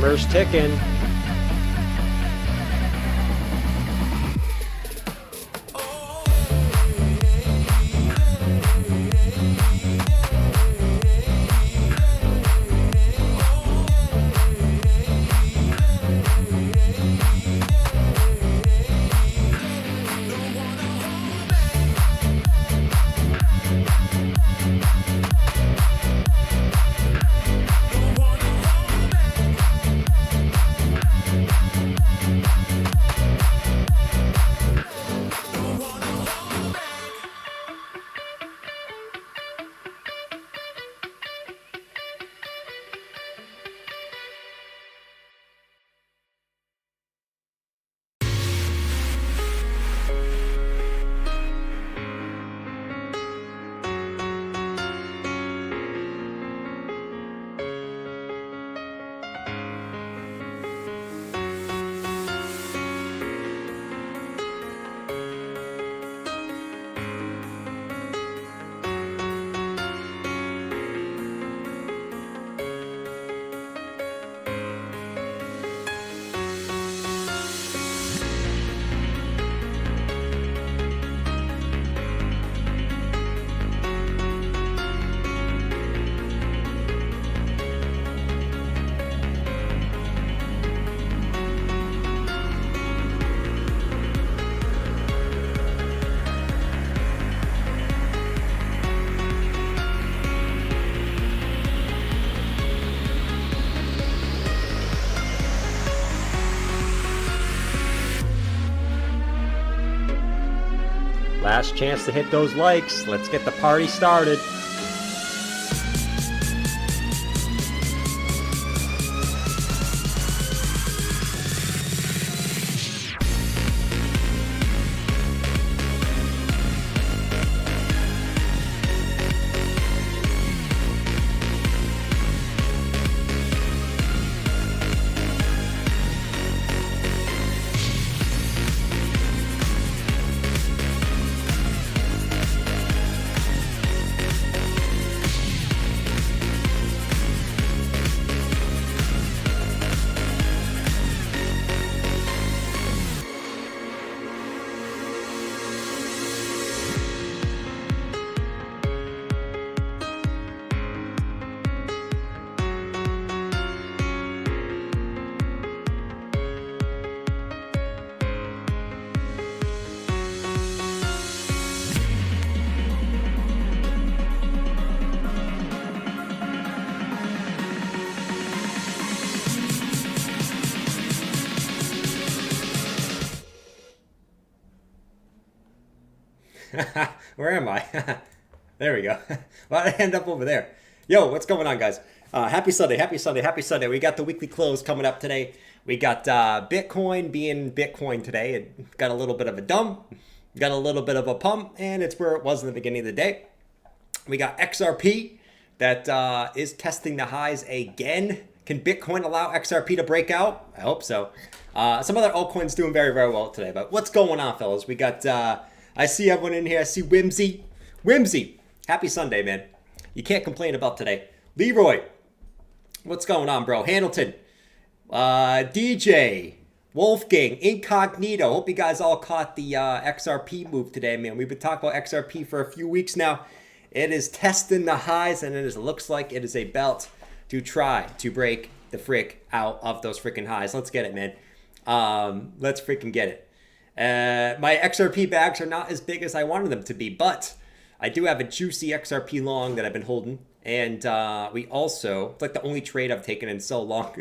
Timer's ticking. Last chance to hit those likes. Let's get the party started. Where am I? There we go. Why did I end up over there? Yo, what's going on, guys? Happy Sunday, happy Sunday, happy Sunday. We got the weekly close coming up today. We got Bitcoin being Bitcoin today. It got a little bit of a dump, got a little bit of a pump, and it's where it was in the beginning of the day. We got XRP that is testing the highs again. Can Bitcoin allow XRP to break out? I hope so. Some other altcoins doing very, very well today. But what's going on, fellas? We got... I see everyone in here. I see Whimsy. Whimsy. Happy Sunday, man. You can't complain about today. Leroy. What's going on, bro? Hamilton. DJ. Wolfgang. Incognito. Hope you guys all caught the XRP move today, man. We've been talking about XRP for a few weeks now. It is testing the highs, and it looks like it is a belt to try to break the frick out of those freaking highs. Let's get it, man. Let's freaking get it. My XRP bags are not as big as I wanted them to be, but I do have a juicy XRP long that I've been holding. And we also, it's like the only trade I've taken in so long.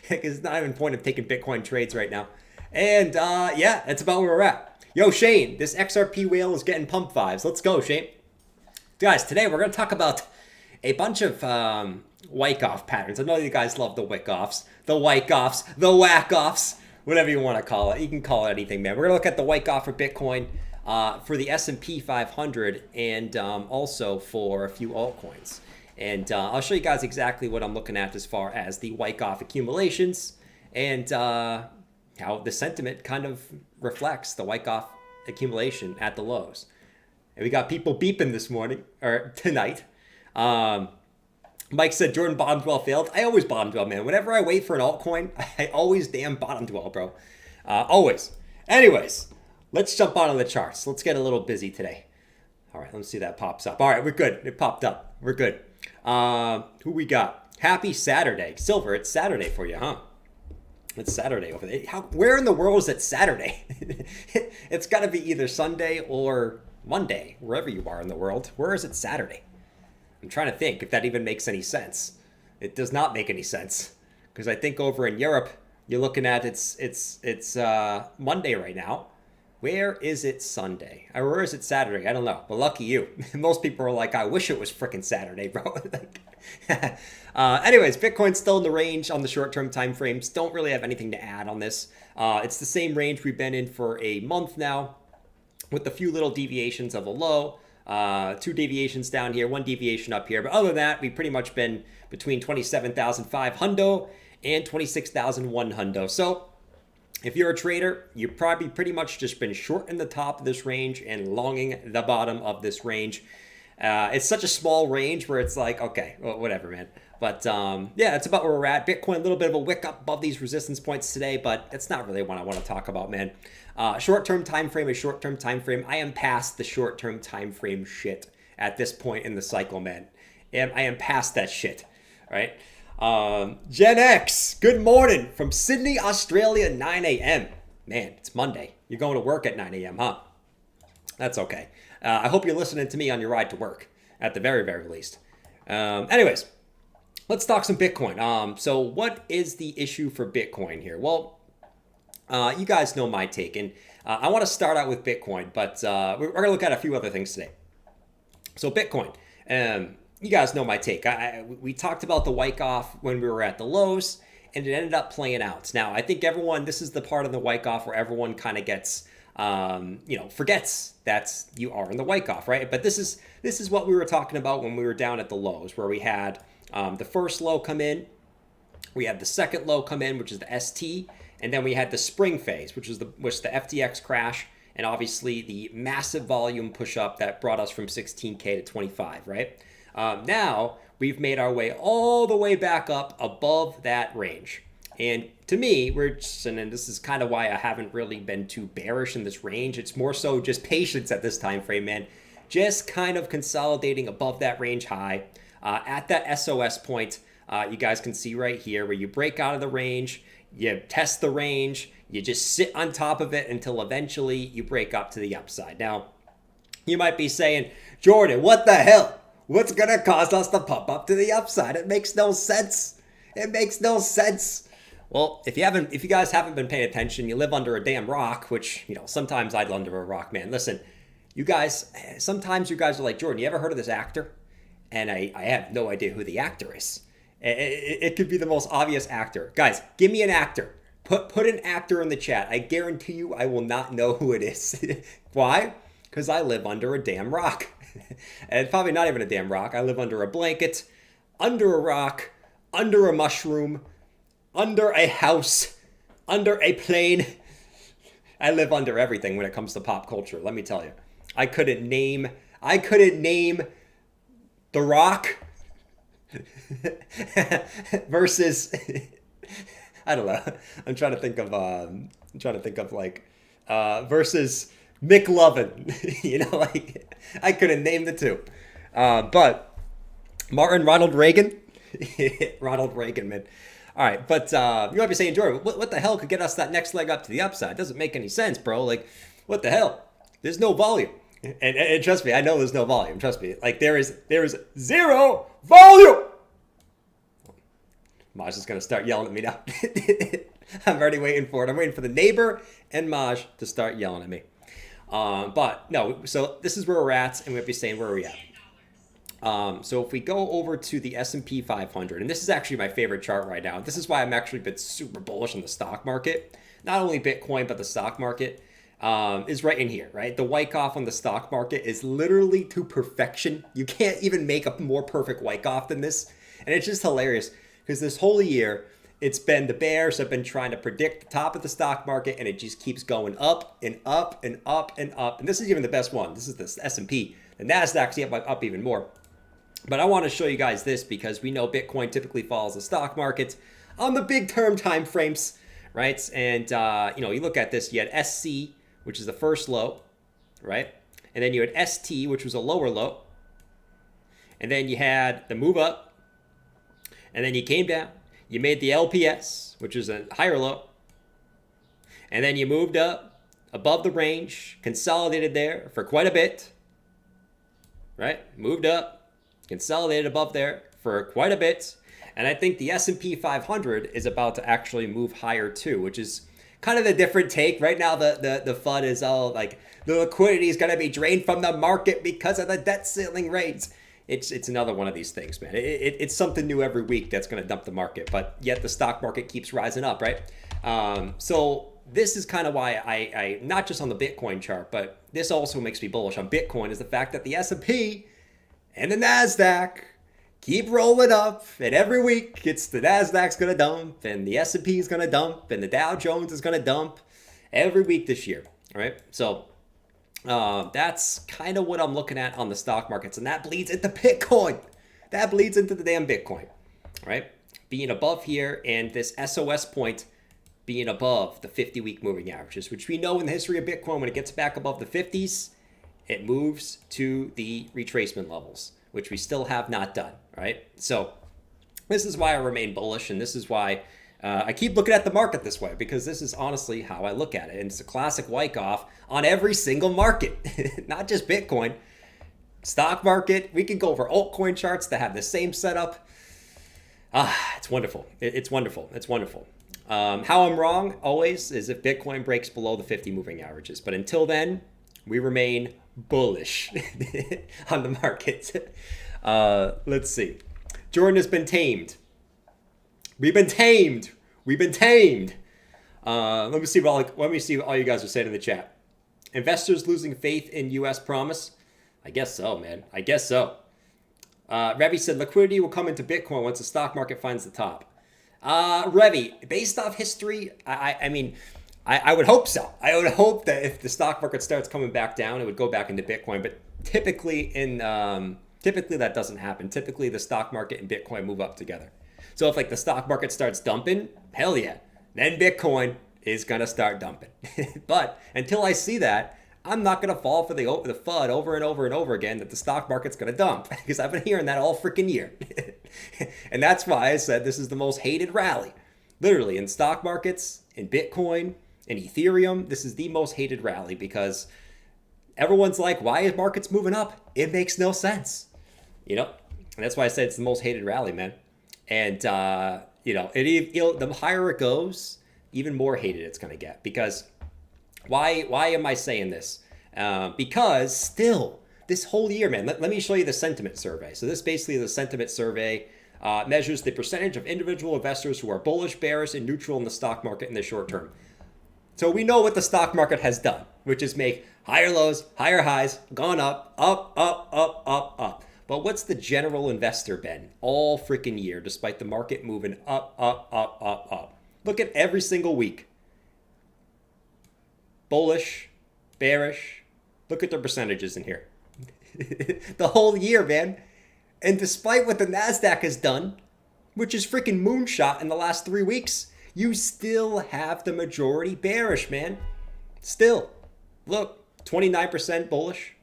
It's not even a point of taking Bitcoin trades right now. And yeah, that's about where we're at. Yo, Shane, this XRP whale is getting pump vibes. Let's go, Shane. Guys, today we're going to talk about a bunch of whack-off patterns. I know you guys love the wick-offs, the whack-offs, the whack-offs. Whatever you want to call it. You can call it anything, man. We're going to look at the wake off for Bitcoin, for the S&P 500, and also for a few altcoins. And I'll show you guys exactly what I'm looking at as far as the wake off accumulations and how the sentiment kind of reflects the wake off accumulation at the lows. And we got people beeping this morning, or tonight. But Mike said Jordan bottomed well, failed. I always bottomed well, man. Whenever I wait for an altcoin, I always damn bottomed well, bro. Always. Anyways, let's jump on the charts. Let's get a little busy today. All right, let's see if that pops up. All right, we're good. It popped up. We're good. Who we got? Happy Saturday. Silver, it's Saturday for you, huh? It's Saturday over there. Where in the world is it Saturday? It's got to be either Sunday or Monday, wherever you are in the world. Where is it Saturday? I'm trying to think if that even makes any sense. It does not make any sense, because I think over in Europe, you're looking at it's Monday right now. Where is it Sunday? Or where is it Saturday? I don't know. But lucky you. Most people are like, I wish it was freaking Saturday, bro. Anyways, Bitcoin's still in the range on the short-term time frames. Don't really have anything to add on this. It's the same range we've been in for a month now, with a few little deviations of a low. 2 deviations down here, 1 deviation up here. But other than that, we've pretty much been between 27,500 hundo and 26,001 hundo. So if you're a trader, you've probably pretty much just been short in the top of this range and longing the bottom of this range. It's such a small range where it's like, okay, well, whatever, man. But yeah, it's about where we're at. Bitcoin, a little bit of a wick up above these resistance points today, but it's not really what I want to talk about, man. Short-term time frame is short-term time frame. I am past the short-term time frame shit at this point in the cycle, man. I am past that shit, right? Gen X, good morning from Sydney, Australia, 9 a.m. Man, it's Monday. You're going to work at 9 a.m., huh? That's okay. I hope you're listening to me on your ride to work, at the very, very least. Anyways, let's talk some Bitcoin. So what is the issue for Bitcoin here? Well, you guys know my take, and I want to start out with Bitcoin, but we're going to look at a few other things today. So Bitcoin, you guys know my take. We talked about the Wyckoff when we were at the lows, and it ended up playing out. Now, I think this is the part of the Wyckoff where everyone kind of gets, forgets that you are in the Wyckoff, right? But this is what we were talking about when we were down at the lows, where we had the first low come in, we had the second low come in, which is the ST, and then we had the spring phase, which was the FTX crash, and obviously the massive volume push up that brought us from 16K to 25, right? Now we've made our way all the way back up above that range. And to me, and this is kind of why I haven't really been too bearish in this range. It's more so just patience at this time frame, man. Just kind of consolidating above that range high. At that SOS point, you guys can see right here where you break out of the range, you test the range, you just sit on top of it until eventually you break up to the upside. Now, you might be saying, Jordan, what the hell? What's going to cause us to pump up to the upside? It makes no sense. It makes no sense. Well, if you guys haven't been paying attention, you live under a damn rock, which, sometimes I'd live under a rock, man. Listen, sometimes you guys are like, Jordan, you ever heard of this actor? And I have no idea who the actor is. It could be the most obvious actor. Guys, give me an actor. Put an actor in the chat. I guarantee you I will not know who it is. Why? Because I live under a damn rock. And probably not even a damn rock. I live under a blanket, under a rock, under a mushroom, under a house, under a plane. I live under everything when it comes to pop culture, let me tell you. I couldn't name The Rock versus I don't know. I'm trying to think of versus McLovin. I couldn't name the two. But Ronald Reagan, Ronald Reagan, man. All right, but you might be saying, Jordan, what the hell could get us that next leg up to the upside? Doesn't make any sense, bro. Like, what the hell? There's no volume. And trust me, I know there's no volume. Trust me. Like, there is zero volume. Maj is going to start yelling at me now. I'm already waiting for it. I'm waiting for the neighbor and Maj to start yelling at me. But no, so this is where we're at, and we have to be saying where are we at. So if we go over to the S&P 500, and this is actually my favorite chart right now. This is why I'm actually been super bullish on the stock market. Not only Bitcoin, but the stock market is right in here, right? The Wyckoff on the stock market is literally to perfection. You can't even make a more perfect Wyckoff than this. And it's just hilarious because this whole year, it's been the bears have been trying to predict the top of the stock market, and it just keeps going up and up and up and up. And this is even the best one. This is the S&P. The Nasdaq's up even more. But I want to show you guys this because we know Bitcoin typically follows the stock market on the big term time frames, right? And, you look at this, you had SC, which is the first low, right? And then you had ST, which was a lower low. And then you had the move up. And then you came down. You made the LPS, which is a higher low. And then you moved up above the range, consolidated there for quite a bit, right? Moved up, consolidated above there for quite a bit. And I think the S&P 500 is about to actually move higher too, which is kind of a different take. Right now, the FUD is all like the liquidity is going to be drained from the market because of the debt ceiling rates. It's another one of these things, man. It's something new every week that's going to dump the market, but yet the stock market keeps rising up, right? So this is kind of why I not just on the Bitcoin chart, but this also makes me bullish on Bitcoin is the fact that the S&P and the NASDAQ keep rolling up, and every week it's the NASDAQ's going to dump, and the S&P is going to dump, and the Dow Jones is going to dump every week this year, right? So that's kind of what I'm looking at on the stock markets, and that bleeds into Bitcoin. That bleeds into the damn Bitcoin, right? Being above here, and this SOS point being above the 50-week moving averages, which we know in the history of Bitcoin, when it gets back above the 50s, it moves to the retracement levels, which we still have not done, right? So this is why I remain bullish, and this is why I keep looking at the market this way, because this is honestly how I look at it. And it's a classic Wyckoff on every single market, not just Bitcoin. Stock market, we can go over altcoin charts that have the same setup. It's wonderful. It's wonderful. It's wonderful. How I'm wrong always is if Bitcoin breaks below the 50 moving averages. But until then, we remain bullish on the market. Let's see. Jordan has been tamed. We've been tamed. We've been tamed. Let me see what all you guys are saying in the chat. Investors losing faith in U.S. promise? I guess so, man. I guess so. Revy said liquidity will come into Bitcoin once the stock market finds the top. Revy, based off history, I mean, I would hope so. I would hope that if the stock market starts coming back down, it would go back into Bitcoin. But typically that doesn't happen. Typically, the stock market and Bitcoin move up together. So if like the stock market starts dumping, hell yeah, then Bitcoin is gonna start dumping. But until I see that, I'm not gonna fall for the FUD over and over and over again that the stock market's gonna dump, because I've been hearing that all freaking year. And that's why I said this is the most hated rally. Literally, in stock markets, in Bitcoin, in Ethereum, this is the most hated rally, because everyone's like, why is markets moving up? It makes no sense. And that's why I said it's the most hated rally, man. And, the higher it goes, even more hated it's going to get. Because why am I saying this? Because still, this whole year, man, let me show you the sentiment survey. So this basically is a sentiment survey, measures the percentage of individual investors who are bullish, bearish, and neutral in the stock market in the short term. So we know what the stock market has done, which is make higher lows, higher highs, gone up, up, up, up, up, up. But what's the general investor been all freaking year, despite the market moving up, up, up, up, up? Look at every single week. Bullish, bearish. Look at the percentages in here. The whole year, man. And despite what the NASDAQ has done, which is freaking moonshot in the last 3 weeks, you still have the majority bearish, man. Still. Look, 29% bullish,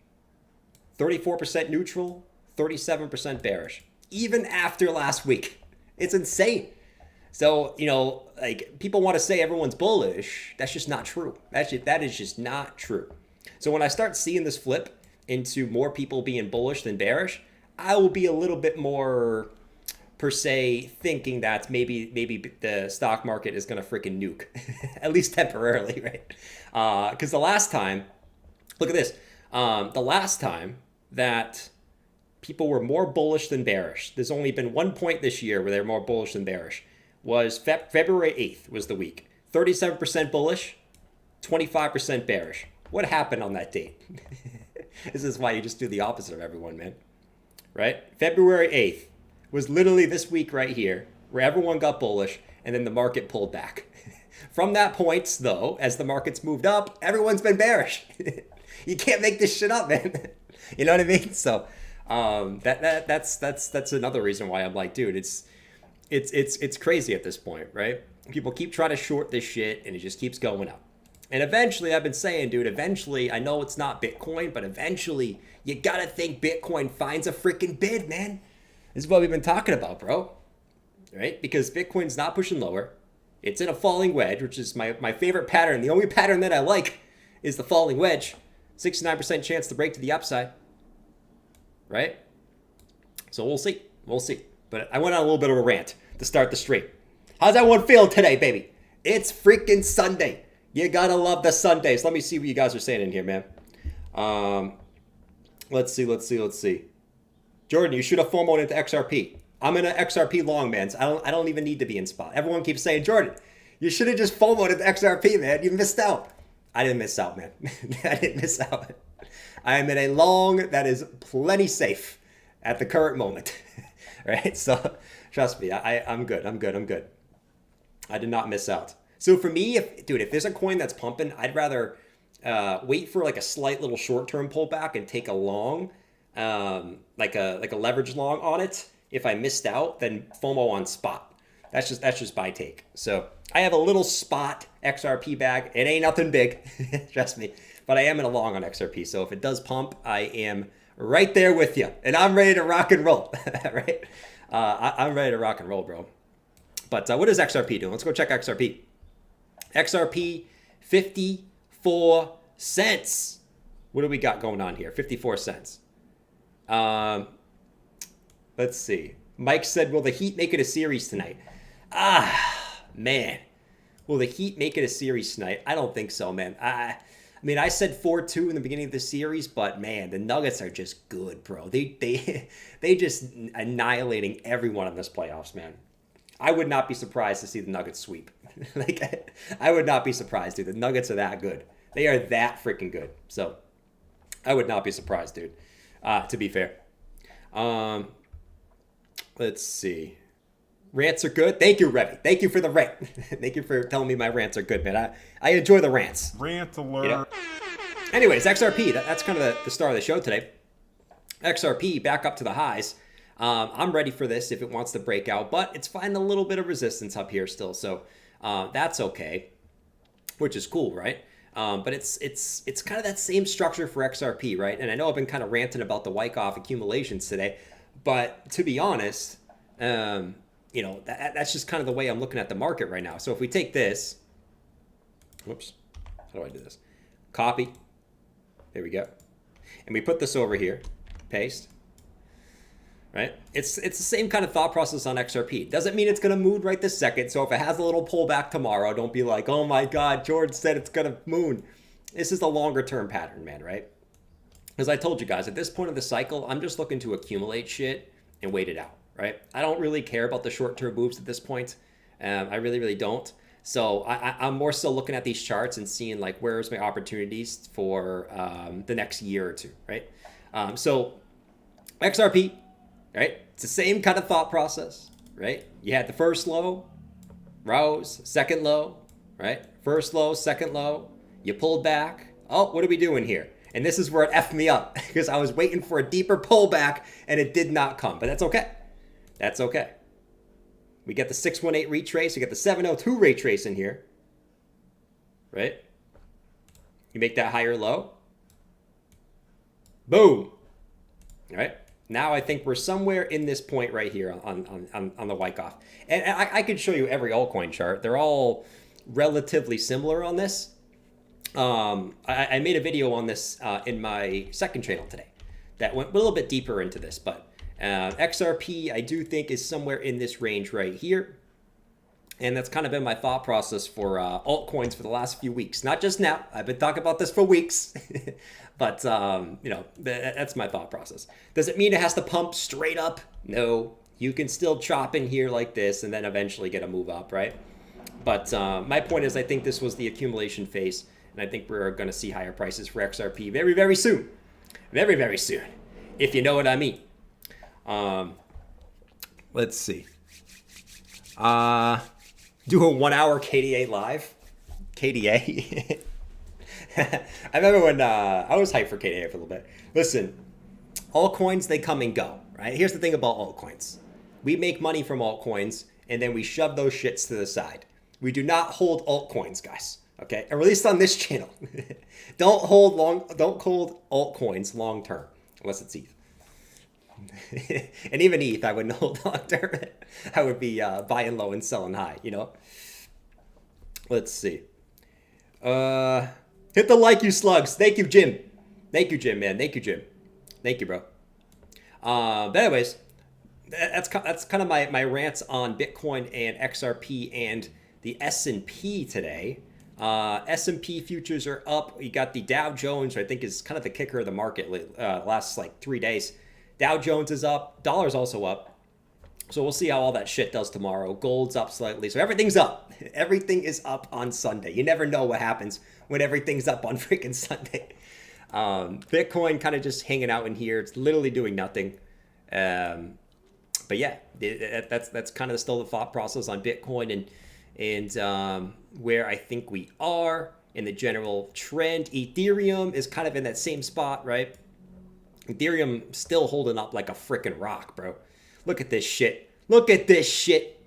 34% neutral, 37% bearish, even after last week. It's insane. So, people want to say everyone's bullish. That's just not true. That is just not true. So when I start seeing this flip into more people being bullish than bearish, I will be a little bit more, per se, thinking that maybe the stock market is going to freaking nuke, at least temporarily, right? Because the last time, look at this, the last time that people were more bullish than bearish, there's only been 1 point this year where they're more bullish than bearish, was February 8th was the week. 37% bullish, 25% bearish. What happened on that date? This is why you just do the opposite of everyone, man. Right? February 8th was literally this week right here, where everyone got bullish, and then the market pulled back. From that point, though, as the market's moved up, everyone's been bearish. You can't make this shit up, man. You know what I mean? So That's another reason why I'm like, dude, it's crazy at this point, right? People keep trying to short this shit, and it just keeps going up. And eventually, I've been saying, dude, eventually, I know it's not Bitcoin, but eventually, you gotta think Bitcoin finds a freaking bid, man. This is what we've been talking about, bro. Right? Because Bitcoin's not pushing lower. It's in a falling wedge, which is my favorite pattern. The only pattern that I like is the falling wedge. 69% chance to break to the upside. Right? So we'll see. We'll see. But I went on a little bit of a rant to start the stream. How's everyone feel today, baby? It's freaking Sunday. You gotta love the Sundays. Let me see what you guys are saying in here, man. Let's see. Jordan, you should have FOMO'd into XRP. I'm in an XRP long, man. So I don't even need to be in spot. Everyone keeps saying, Jordan, you should have just FOMO'd into XRP, man. You missed out. I didn't miss out, man. I didn't miss out. I am in a long that is plenty safe at the current moment. Right? So trust me, I'm good. I did not miss out. So for me, if there's a coin that's pumping, I'd rather wait for like a slight little short-term pullback and take a long, like a leverage long on it. If I missed out, then FOMO on spot. That's just my take. So I have a little spot XRP bag. It ain't nothing big, trust me. But I am in a long on XRP. So if it does pump, I am right there with you, and I'm ready to rock and roll. Right? I'm ready to rock and roll, bro. But what is XRP doing? Let's go check XRP. XRP, 54 cents. What do we got going on here? 54 cents. Let's see. Mike said, will the Heat make it a series tonight? Man. Will the Heat make it a series tonight? I don't think so, man. I mean, I said 4-2 in the beginning of the series, but man, the Nuggets are just good, bro. They just annihilating everyone in this playoffs, man. I would not be surprised to see the Nuggets sweep. Like, I would not be surprised, dude. The Nuggets are that good. They are that freaking good. So, I would not be surprised, dude. To be fair. Let's see. Rants are good. Thank you, Revy. Thank you for the rant. Thank you for telling me my rants are good, man. I enjoy the rants. Rant alert. You know? Anyways, XRP. That's kind of the star of the show today. XRP back up to the highs. I'm ready for this if it wants to break out, but it's finding a little bit of resistance up here still. So that's okay, which is cool, right? But it's kind of that same structure for XRP, right? And I know I've been kind of ranting about the Wyckoff accumulations today, but to be honest, that's just kind of the way I'm looking at the market right now. So if we take this, whoops, how do I do this? Copy, there we go. And we put this over here, paste, right? It's the same kind of thought process on XRP. Doesn't mean it's going to moon right this second. So if it has a little pullback tomorrow, don't be like, oh my God, George said it's going to moon. This is the longer term pattern, man, right? As I told you guys, at this point of the cycle, I'm just looking to accumulate shit and wait it out, right? I don't really care about the short-term moves at this point. I really, really don't. So I'm more so looking at these charts and seeing like where's my opportunities for the next year or two, right? So XRP, right? It's the same kind of thought process, right? You had the first low, rose, second low, right? First low, second low. You pulled back. Oh, what are we doing here? And this is where it effed me up because I was waiting for a deeper pullback and it did not come. But that's okay. That's okay. We get the 618 retrace. We get the 702 retrace in here. Right? You make that higher low. Boom. All right? Now I think we're somewhere in this point right here on the Wyckoff. And I could show you every altcoin chart. They're all relatively similar on this. I made a video on this in my second channel today that went a little bit deeper into this, but XRP I do think is somewhere in this range right here, and that's kind of been my thought process for altcoins for the last few weeks. Not just now, I've been talking about this for weeks, but that's my thought process. Does it mean it has to pump straight up? No, you can still chop in here like this and then eventually get a move up, right? But my point is I think this was the accumulation phase. And I think we're going to see higher prices for XRP very, very soon. Very, very soon. If you know what I mean. Let's see. Do a 1 hour KDA live. KDA. I remember when I was hyped for KDA for a little bit. Listen, Altcoins, they come and go, right? Here's the thing about altcoins. We make money from altcoins, and then we shove those shits to the side. We do not hold altcoins, guys, okay? Or at least on this channel. Don't hold altcoins long term, unless it's ETH. And even ETH, I wouldn't hold long term. I would be buying low and selling high, you know? Let's see. Hit the like, you slugs. Thank you, Jim. Thank you, Jim, man. Thank you, Jim. Thank you, bro. But anyways, that's kind of my rants on Bitcoin and XRP and the S&P today. S&P futures are up. You got the Dow Jones, I think is kind of the kicker of the market last like 3 days. Dow Jones is up. Dollar's also up. So we'll see how all that shit does tomorrow. Gold's up slightly. So everything's up. Everything is up on Sunday. You never know what happens when everything's up on freaking Sunday. Bitcoin kind of just hanging out in here. It's literally doing nothing. But yeah, that's kind of still the thought process on Bitcoin and where I think we are in the general trend. Ethereum is kind of in that same spot, right? Ethereum still holding up like a freaking rock, bro. Look at this shit. Look at this shit.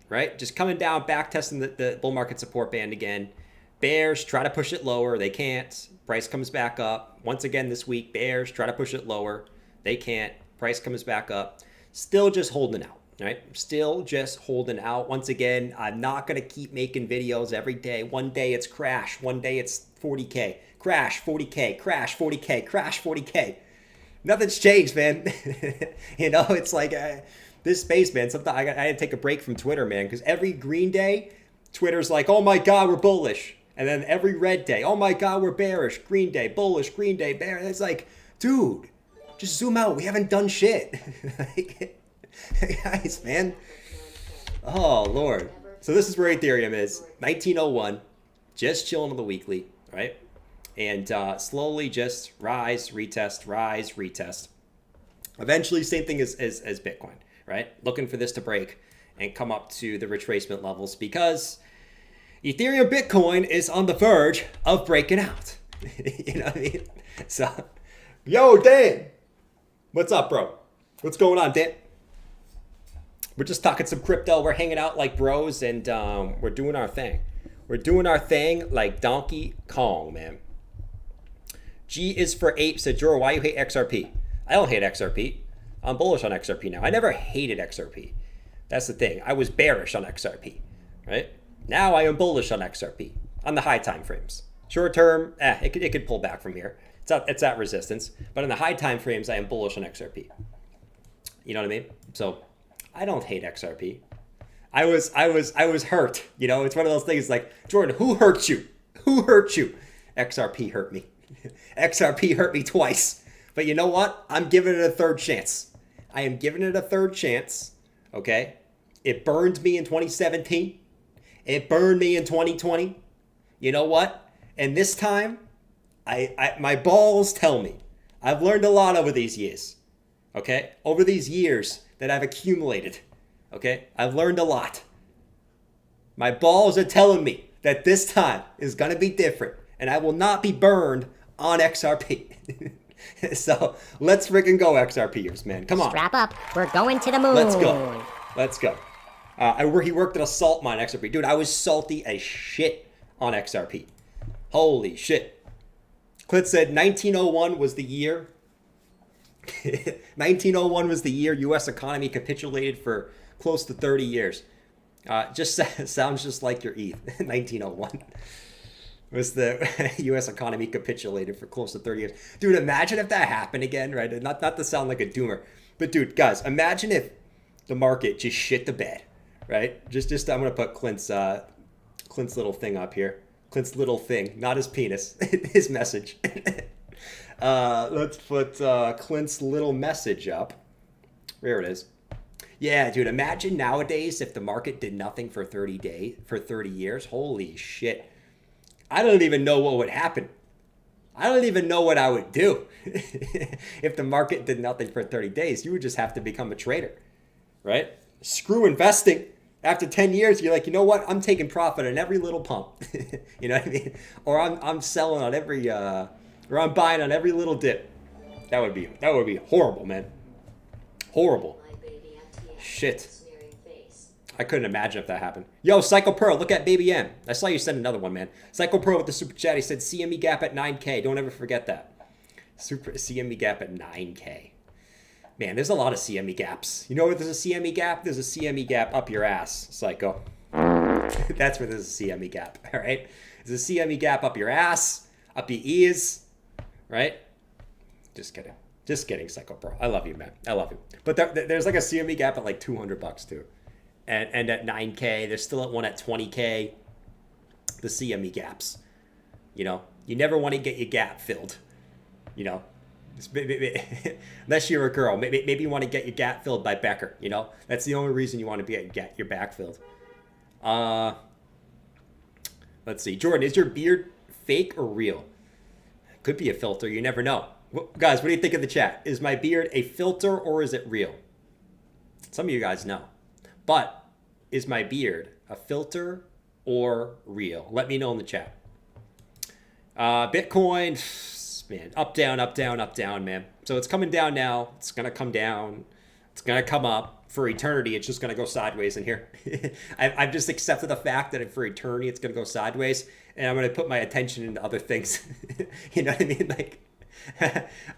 Right? Just coming down, back testing the bull market support band again. Bears try to push it lower. They can't. Price comes back up. Once again this week, bears try to push it lower. They can't. Price comes back up. Still just holding out, right? Still just holding out. Once again, I'm not going to keep making videos every day. One day it's crash. One day it's 40K. Crash, 40K. Crash, 40K. Crash, 40K. Nothing's changed, man. You know, it's like this space, man. Sometimes I had to take a break from Twitter, man, because every green day, Twitter's like, oh my God, we're bullish. And then every red day, oh my God, we're bearish. Green day, bullish. Green day, bearish. It's like, dude, just zoom out. We haven't done shit. Like, guys, man. Oh, Lord. So this is where Ethereum is. 1901. Just chilling on the weekly, right? And slowly just rise, retest, rise, retest. Eventually, same thing as Bitcoin, right? Looking for this to break and come up to the retracement levels because Ethereum Bitcoin is on the verge of breaking out. You know what I mean? So, yo, Dan. What's up, bro? What's going on, Dan? We're just talking some crypto. We're hanging out like bros and we're doing our thing. We're doing our thing like Donkey Kong, man. G is for ape said, Jor, why you hate XRP? I don't hate XRP. I'm bullish on XRP now. I never hated XRP. That's the thing. I was bearish on XRP, right? Now I am bullish on XRP on the high time frames. Short term, it could pull back from here. It's at resistance. But in the high time frames, I am bullish on XRP. You know what I mean? So I don't hate XRP. I was hurt. You know, it's one of those things like, Jordan, who hurt you? Who hurt you? XRP hurt me. XRP hurt me twice. But you know what? I'm giving it a third chance. I am giving it a third chance. Okay? It burned me in 2017. It burned me in 2020. You know what? And this time, my balls tell me. I've learned a lot over these years. Okay? Over these years that I've accumulated. Okay? I've learned a lot. My balls are telling me that this time is going to be different. And I will not be burned on XRP. So let's freaking go, XRPers, man. Come on. Strap up. We're going to the moon. Let's go. Let's go. He worked at a salt mine, XRP. Dude, I was salty as shit on XRP. Holy shit. Clint said 1901 was the year. 1901 was the year U.S. economy capitulated for close to 30 years. Just sounds just like your ETH. 1901 was the U.S. economy capitulated for close to 30 years. Dude, imagine if that happened again, right? Not to sound like a doomer, but dude, guys, imagine if the market just shit the bed, right? Just I'm gonna put Clint's little thing up here. Clint's little thing, not his penis, his message. Let's put Clint's little message up. There it is. Yeah, dude, imagine nowadays if the market did nothing for 30 years. Holy shit. I don't even know what would happen. I don't even know what I would do. If the market did nothing for 30 days, you would just have to become a trader, right? Screw investing. After 10 years, you're like, you know what? I'm taking profit on every little pump. You know what I mean? Or I'm selling on every, or I'm buying on every little dip. That would be horrible, man. Horrible. Shit. I couldn't imagine if that happened. Yo, Psycho Pearl, look at Baby M. I saw you send another one, man. Psycho Pearl with the super chat. He said CME gap at 9K. Don't ever forget that. Super CME gap at 9K. Man, there's a lot of CME gaps. You know where there's a CME gap? There's a CME gap up your ass, Psycho. That's where there's a CME gap, all right? There's a CME gap up your ass, up your ears, right? Just kidding. Just kidding, Psycho Pearl. I love you, man. I love you. But there's like a CME gap at like $200 too. And at 9K, there's still at one at 20K. The CME gaps. You know, you never want to get your gap filled. You know, unless you're a girl, maybe you want to get your gap filled by Becker. You know, that's the only reason you want to get your back filled. Let's see, Jordan, is your beard fake or real? Could be a filter. You never know. Guys, what do you think of the chat? Is my beard a filter or is it real? Some of you guys know. But is my beard a filter or real? Let me know in the chat. Bitcoin, man, up, down, up, down, up, down, man. So it's coming down now. It's going to come down. It's going to come up. For eternity, it's just going to go sideways in here. I've just accepted the fact that for eternity, it's going to go sideways. And I'm going to put my attention into other things. You know what I mean? Like,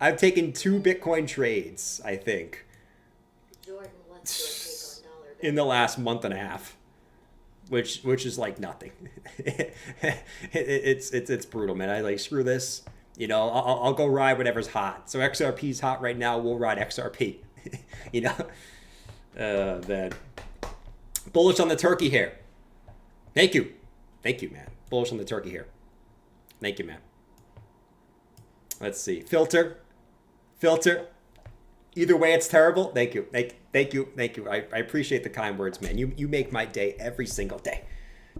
I've taken 2 Bitcoin trades, I think. Jordan, what's your take on dollar in the last month and a half, which is like nothing. It's brutal, man. I like, screw this. You know, I'll go ride whatever's hot. So XRP's hot right now. We'll ride XRP. You know, then bullish on the turkey here. Thank you, man. Bullish on the turkey here. Thank you, man. Let's see. Filter. Either way, it's terrible. Thank you. Thank you. I appreciate the kind words, man. You make my day every single day.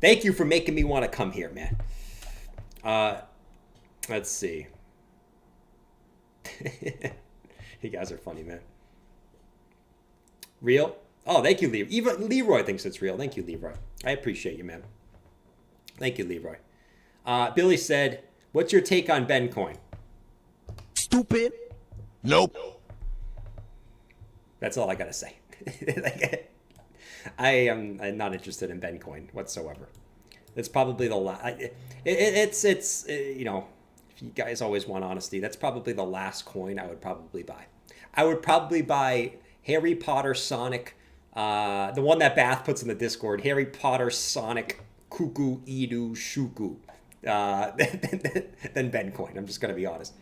Thank you for making me want to come here, man. Let's see. You guys are funny, man. Real? Oh, thank you, Leroy. Even Leroy thinks it's real. Thank you, Leroy. I appreciate you, man. Thank you, Leroy. Billy said, what's your take on Bencoin? Stupid. Nope. That's all I got to say. Like, I'm not interested in Bencoin whatsoever. It's probably the last. It's you know, if you guys always want honesty, that's probably the last coin I would probably buy. I would probably buy Harry Potter Sonic, the one that Bath puts in the Discord, Harry Potter Sonic Cuckoo Edu Shuku, than Bencoin. I'm just going to be honest.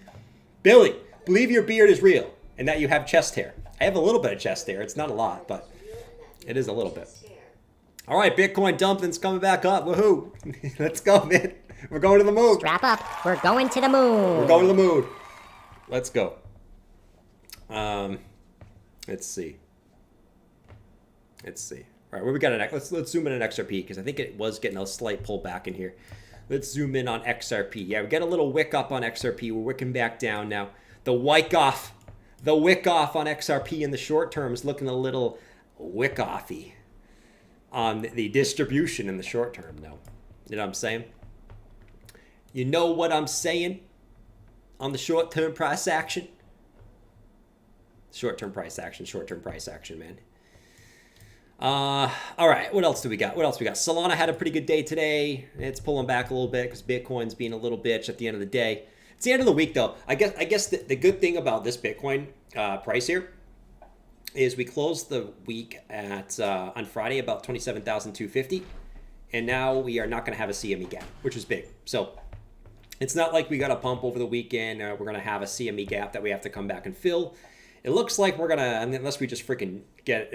Billy, believe your beard is real and that you have chest hair. I have a little bit of chest hair. It's not a lot, but it is a little bit. All right, Bitcoin dumplings coming back up. Woohoo. Let's go, man. We're going to the moon. Strap up. We're going to the moon. We're going to the moon. Let's go. Let's see. All right, where we got an let's zoom in on XRP because I think it was getting a slight pullback in here. Let's zoom in on XRP. Yeah, we got a little wick up on XRP. We're wicking back down now. The wick off on XRP in the short term is looking a little wick offy on the distribution in the short term, though. You know what I'm saying? You know what I'm saying on the short-term price action? Short-term price action, man. All right, what else do we got? Solana had a pretty good day today. It's pulling back a little bit because Bitcoin's being a little bitch at the end of the day. It's the end of the week, though. I guess the good thing about this Bitcoin price here is we closed the week at on Friday about 27,250, and now we are not going to have a CME gap, which is big. So it's not like we got a pump over the weekend. We're going to have a CME gap that we have to come back and fill. It looks like we're going to, unless we just freaking get,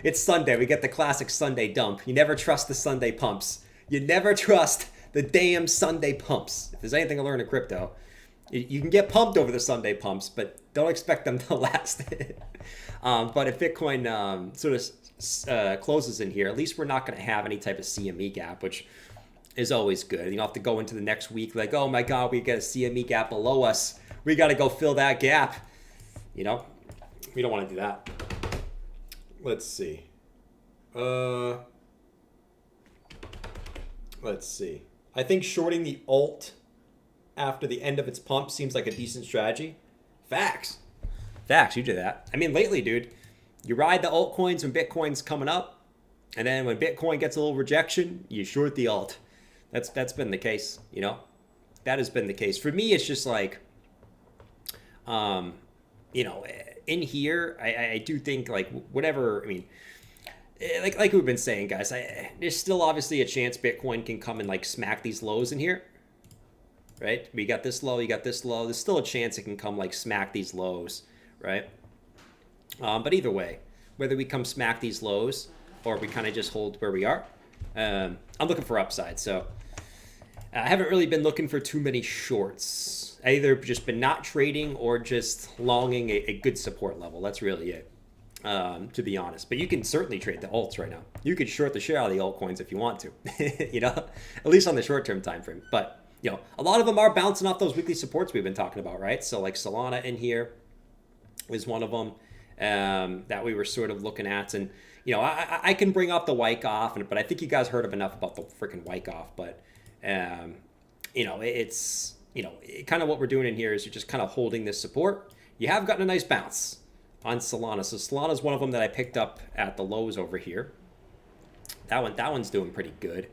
it's Sunday. We get the classic Sunday dump. You never trust the Sunday pumps. You never trust the damn Sunday pumps. If there's anything I learned in crypto, you can get pumped over the Sunday pumps, but don't expect them to last. But if Bitcoin sort of closes in here, at least we're not going to have any type of CME gap, which is always good. You don't have to go into the next week like, oh my God, we got a CME gap below us. We got to go fill that gap. You know, we don't want to do that. Let's see. I think shorting the alt after the end of its pump seems like a decent strategy. Facts. Facts, you do that. I mean, lately, dude, you ride the altcoins when Bitcoin's coming up, and then when Bitcoin gets a little rejection, you short the alt. That's been the case, you know? That has been the case. For me, it's just like, you know, in here, I do think, like, whatever, I mean, like we've been saying, guys, there's still obviously a chance Bitcoin can come and, like, smack these lows in here, right? We got this low, you got this low. There's still a chance it can come, like, smack these lows, right? But either way, whether we come smack these lows or we kind of just hold where we are, I'm looking for upside. So I haven't really been looking for too many shorts. I either just been not trading or just longing a good support level. That's really it, to be honest. But you can certainly trade the alts right now. You could short the share out of the altcoins if you want to, you know, at least on the short-term time frame. But, you know, a lot of them are bouncing off those weekly supports we've been talking about, right? So like Solana in here is one of them that we were sort of looking at. And, you know, I can bring up the Wyckoff, but I think you guys heard enough about the freaking Wyckoff. But, you know, it's, you know, kind of what we're doing in here is you're just kind of holding this support. You have gotten a nice bounce on Solana. So Solana is one of them that I picked up at the lows over here. That one's doing pretty good.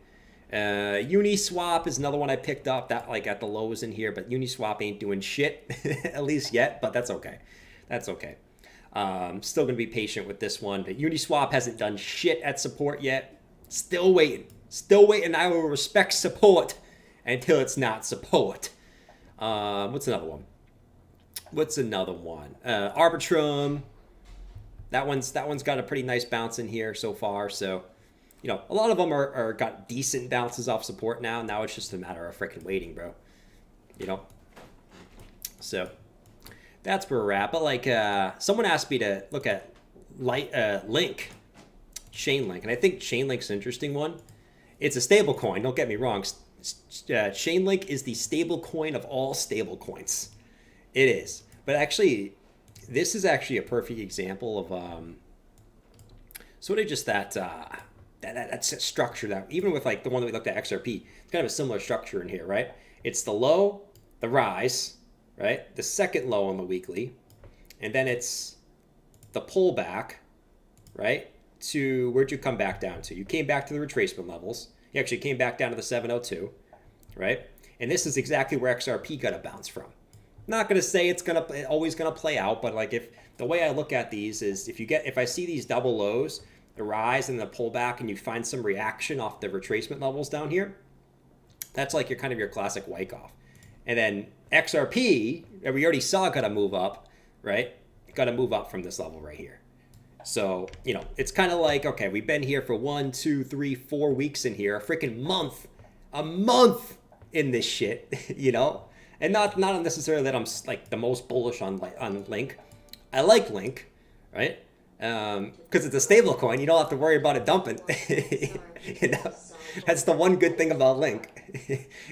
Uniswap is another one I picked up that like at the lows in here, but Uniswap ain't doing shit at least yet, but that's okay. That's okay. Still gonna be patient with this one, but Uniswap hasn't done shit at support yet. Still waiting. I will respect support until it's not support. What's another one? Arbitrum. That one's got a pretty nice bounce in here so far. So, you know, a lot of them are got decent bounces off support now. Now it's just a matter of freaking waiting, bro. You know? So that's where we're at. But like someone asked me to look at Link, Chainlink, and I think Chainlink's an interesting one. It's a stable coin, don't get me wrong. Chainlink is the stable coin of all stable coins. It is. But actually, this is actually a perfect example of sort of just that structure that, even with like the one that we looked at, XRP, it's kind of a similar structure in here, right? It's the low, the rise, right? The second low on the weekly, and then it's the pullback, right? To where'd you come back down to? You came back to the retracement levels. You actually came back down to the 702, right? And this is exactly where XRP got a bounce from. Not going to say it's always going to play out, but like if the way I look at these is if I see these double lows, the rise and the pullback, and you find some reaction off the retracement levels down here, that's like your classic Wyckoff. And then XRP, that we already saw, got to move up, right? Got to move up from this level right here. So, you know, it's kind of like, okay, we've been here for 1, 2, 3, 4 weeks in here, a month in this shit, you know? And not necessarily that I'm like the most bullish on Link. I like Link, right? Because it's a stable coin. You don't have to worry about it dumping. You know? That's the one good thing about Link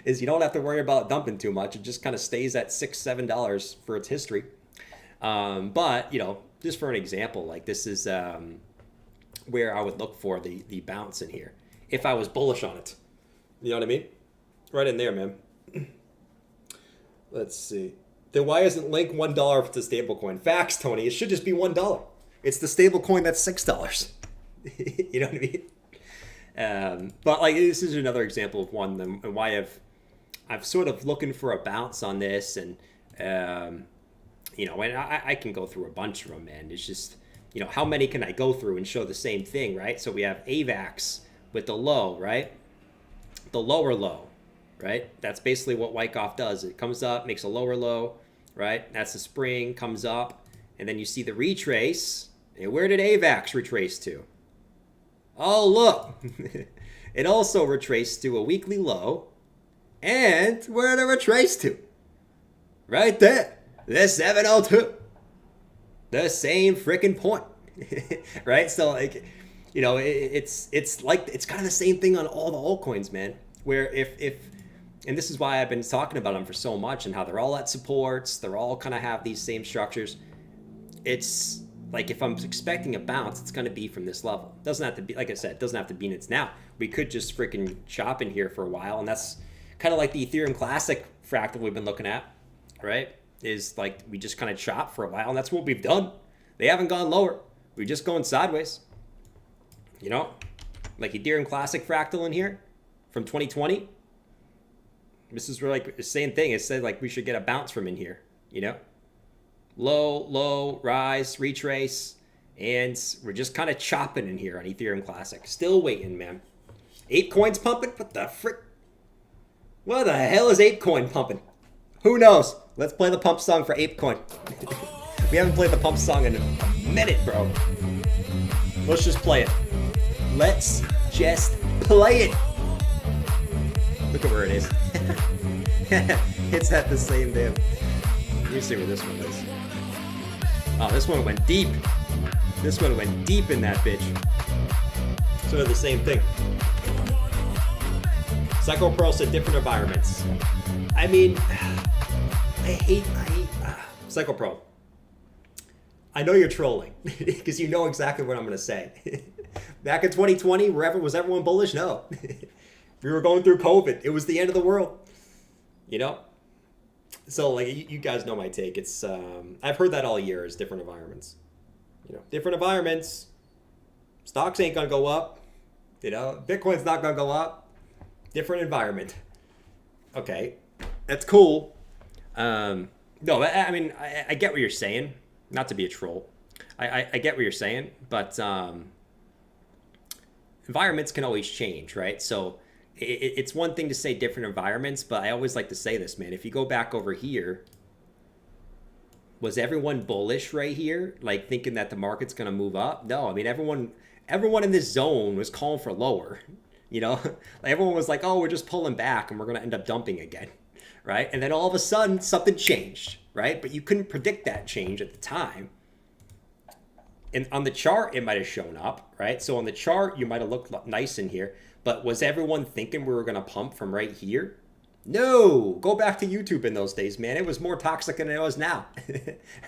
is you don't have to worry about it dumping too much. It just kind of stays at $6, $7 for its history. But, you know, just for an example, like this is where I would look for the bounce in here if I was bullish on it. You know what I mean? Right in there, man. Let's see. Then why isn't Link $1 if it's a stable coin? Facts, Tony. It should just be $1. It's the stable coin that's $6. You know what I mean? But like this is another example of one and why I've sort of looking for a bounce on this, and you know, and I can go through a bunch of them, man. It's just, you know, how many can I go through and show the same thing, right? So we have AVAX with the low, right? The lower low, right? That's basically what Wyckoff does. It comes up, makes a lower low, right? That's the spring, comes up, and then you see the retrace. And where did AVAX retrace to? Oh, look. It also retraced to a weekly low. And where did it retrace to? Right there. The 702. The same freaking point. Right? So, like, you know, it's like, it's kind of the same thing on all the altcoins, man. Where if and this is why I've been talking about them for so much and how they're all at supports. They're all kind of have these same structures. It's like if I'm expecting a bounce, it's going to be from this level. It doesn't have to be, like I said, it doesn't have to be in its now. We could just freaking chop in here for a while. And that's kind of like the Ethereum Classic fractal we've been looking at, right? is like we just kind of chop for a while, and that's what we've done. They haven't gone lower. We're just going sideways. You know, like Ethereum Classic fractal in here from 2020. This is like the same thing. It said like we should get a bounce from in here, you know? Low, low, rise, retrace, and we're just kind of chopping in here on Ethereum Classic. Still waiting, man. ApeCoin's pumping? What the frick? What the hell is ApeCoin pumping? Who knows? Let's play the pump song for ApeCoin. We haven't played the pump song in a minute, bro. Let's just play it. Let's just play it. Look at where it is. It's at the same damn. Let me see where this one is. Oh, this one went deep. This one went deep in that bitch. Sort of the same thing. Psycho Pearl said different environments. I mean, I hate Psycho Pearl. I know you're trolling because you know exactly what I'm going to say. Back in 2020, was everyone bullish? No. We were going through COVID. It was the end of the world. You know? So, like, you guys know my take. It's I've heard that all year is different environments. You know, different environments. Stocks ain't going to go up. You know, Bitcoin's not going to go up. Different environment. Okay. That's cool. No, I mean, I get what you're saying. Not to be a troll. I get what you're saying, but environments can always change, right? So it's one thing to say different environments, but I always like to say this, man. If you go back over here, was everyone bullish right here? Like thinking that the market's going to move up? No, I mean, everyone in this zone was calling for lower, you know? Like everyone was like, oh, we're just pulling back and we're going to end up dumping again, right? And then all of a sudden something changed, right? But you couldn't predict that change at the time. And on the chart, it might have shown up, right? So on the chart, you might have looked nice in here. But was everyone thinking we were going to pump from right here? No. Go back to YouTube in those days, man. It was more toxic than it was now,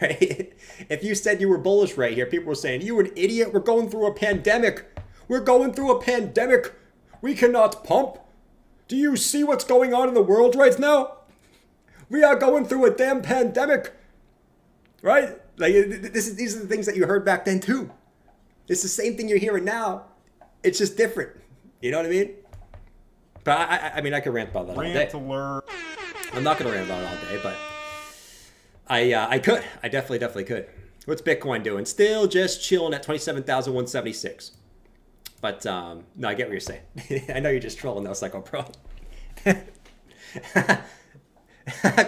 right? If you said you were bullish right here, people were saying, you an idiot. We're going through a pandemic. We're going through a pandemic. We cannot pump. Do you see what's going on in the world right now? We are going through a damn pandemic, right? Like these are the things that you heard back then too. It's the same thing you're hearing now. It's just different. You know what I mean? But I mean, I could rant about that all day. I'm not going to rant about it all day, but I could. I definitely could. What's Bitcoin doing? Still just chilling at 27,176. But no, I get what you're saying. I know you're just trolling though, Psycho Pro.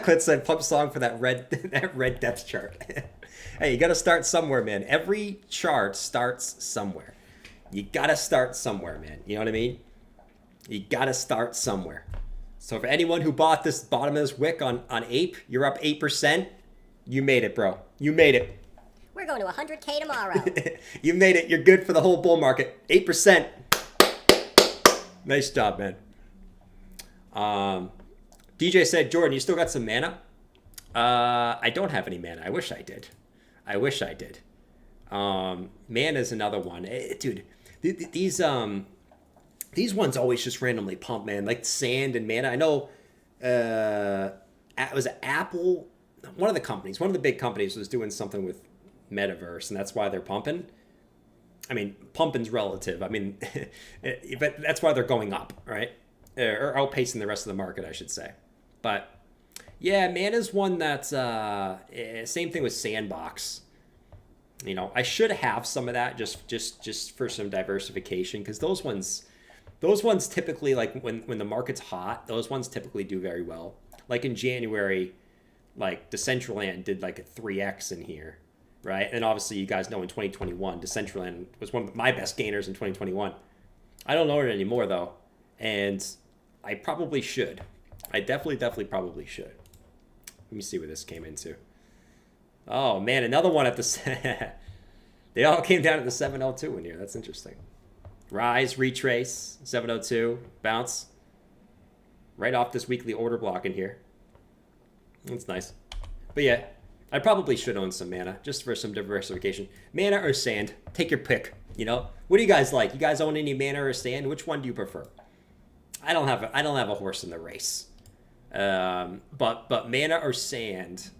Clint said pump song for that red depth chart. Hey, you got to start somewhere, man. Every chart starts somewhere. You got to start somewhere, man. You know what I mean? You got to start somewhere. So for anyone who bought this bottom of this wick on Ape, you're up 8%. You made it, bro. You made it. We're going to 100K tomorrow. You made it. You're good for the whole bull market. 8%. Nice job, man. DJ said, Jordan, you still got some mana? I don't have any mana. I wish I did. Mana is another one. Dude, these ones always just randomly pump, man. Like Sand and Mana. I know it was Apple, one of the big companies was doing something with Metaverse, and that's why they're pumping. I mean, pumping's relative. I mean, but that's why they're going up, right? Or outpacing the rest of the market, I should say. But yeah, Mana's one that's same thing with Sandbox. You know, I should have some of that just for some diversification, because those ones typically, like when the market's hot, those ones typically do very well. Like in January, like Decentraland did like a 3x in here, right? And obviously you guys know in 2021, Decentraland was one of my best gainers in 2021. I don't own it anymore though, and I probably should. I definitely probably should. Let me see where this came into. Oh man, another one at the they all came down at the 702 in here. That's interesting. Rise, retrace, 702, bounce. Right off this weekly order block in here. That's nice. But yeah, I probably should own some Mana just for some diversification. Mana or Sand, take your pick. You know, what do you guys like? You guys own any Mana or Sand? Which one do you prefer? I don't have a horse in the race. But Mana or Sand,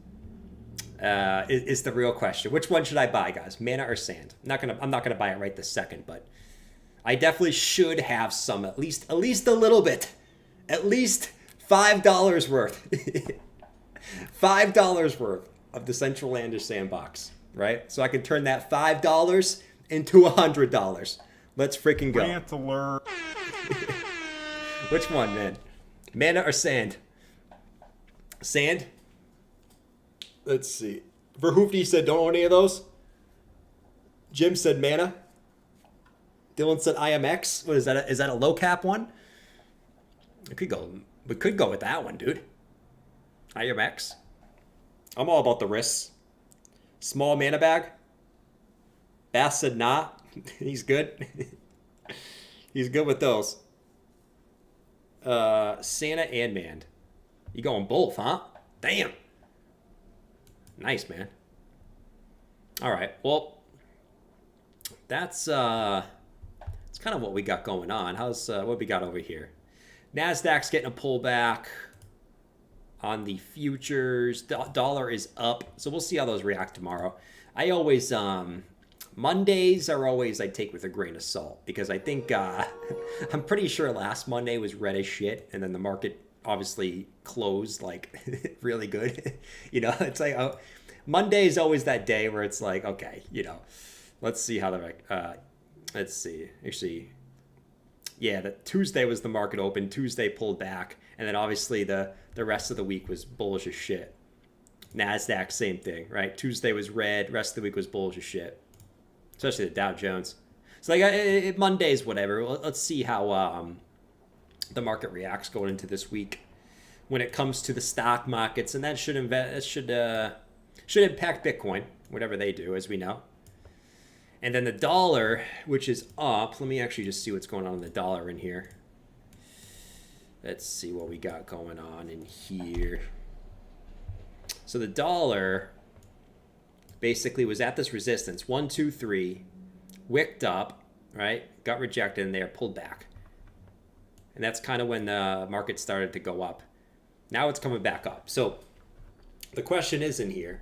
is the real question. Which one should I buy, guys? Mana or sand? I'm not gonna buy it right this second, but I definitely should have some, at least a little bit, at least $5 worth, $5 worth of the Central Lander Sandbox, right? So I can turn that $5 into $100. Let's freaking go. Rant alert. Which one, man? Mana or sand? Sand? Let's see. Verhoofdy said don't own any of those. Jim said mana. Dylan said IMX. What is that? Is that a low cap one? We could go with that one, dude. IMX. I'm all about the risks. Small mana bag. Bass said nah. He's good. He's good with those. Santa and Mand. You going both, huh? Damn. Nice, man. All right. Well, that's kind of what we got going on. How's what we got over here? Nasdaq's getting a pullback on the futures. Dollar is up, so we'll see how those react tomorrow. I always Mondays are always I take with a grain of salt because I think I'm pretty sure last Monday was red as shit, and then the market obviously closed like really good. You know, it's like Monday is always that day where it's like, okay, you know, let's see how let's see. Actually, yeah, the Tuesday was the market open. Tuesday pulled back, and then obviously the rest of the week was bullish as shit. Nasdaq, same thing, right? Tuesday was red. Rest of the week was bullish as shit, especially the Dow Jones. So like Mondays, whatever. Let's see how the market reacts going into this week when it comes to the stock markets, and that should impact Bitcoin, whatever they do, as we know. And then the dollar, which is up. Let me actually just see what's going on in the dollar in here. Let's see what we got going on in here. So the dollar basically was at this resistance 1, 2, 3, wicked up, right? Got rejected in there, pulled back. And that's kind of when the market started to go up. Now it's coming back up. So the question is in here,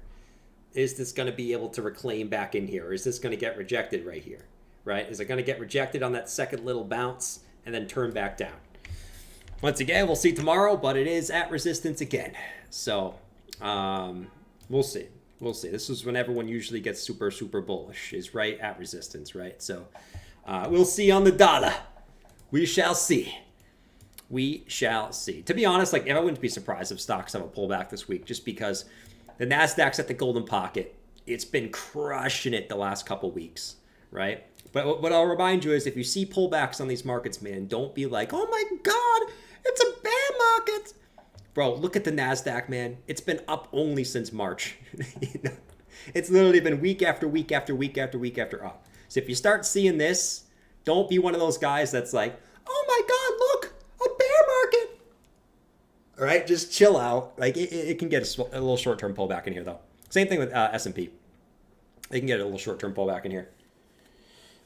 is this going to be able to reclaim back in here? Or is this going to get rejected right here, right? Is it going to get rejected on that second little bounce and then turn back down? Once again, we'll see tomorrow, but it is at resistance again. So we'll see. We'll see. This is when everyone usually gets super, super bullish, is right at resistance, right? So we'll see on the dollar. We shall see. We shall see. To be honest, like I wouldn't be surprised if stocks have a pullback this week just because the Nasdaq's at the golden pocket. It's been crushing it the last couple weeks, right? But what I'll remind you is if you see pullbacks on these markets, man, don't be like, oh my God, it's a bear market. Bro, look at the Nasdaq, man. It's been up only since March. You know? It's literally been week after week after week after week after up. So if you start seeing this, don't be one of those guys that's like, oh my God, look, a bear market. All right, just chill out. Like it can get a little short-term pullback in here, though. Same thing with S&P. They can get a little short-term pullback in here.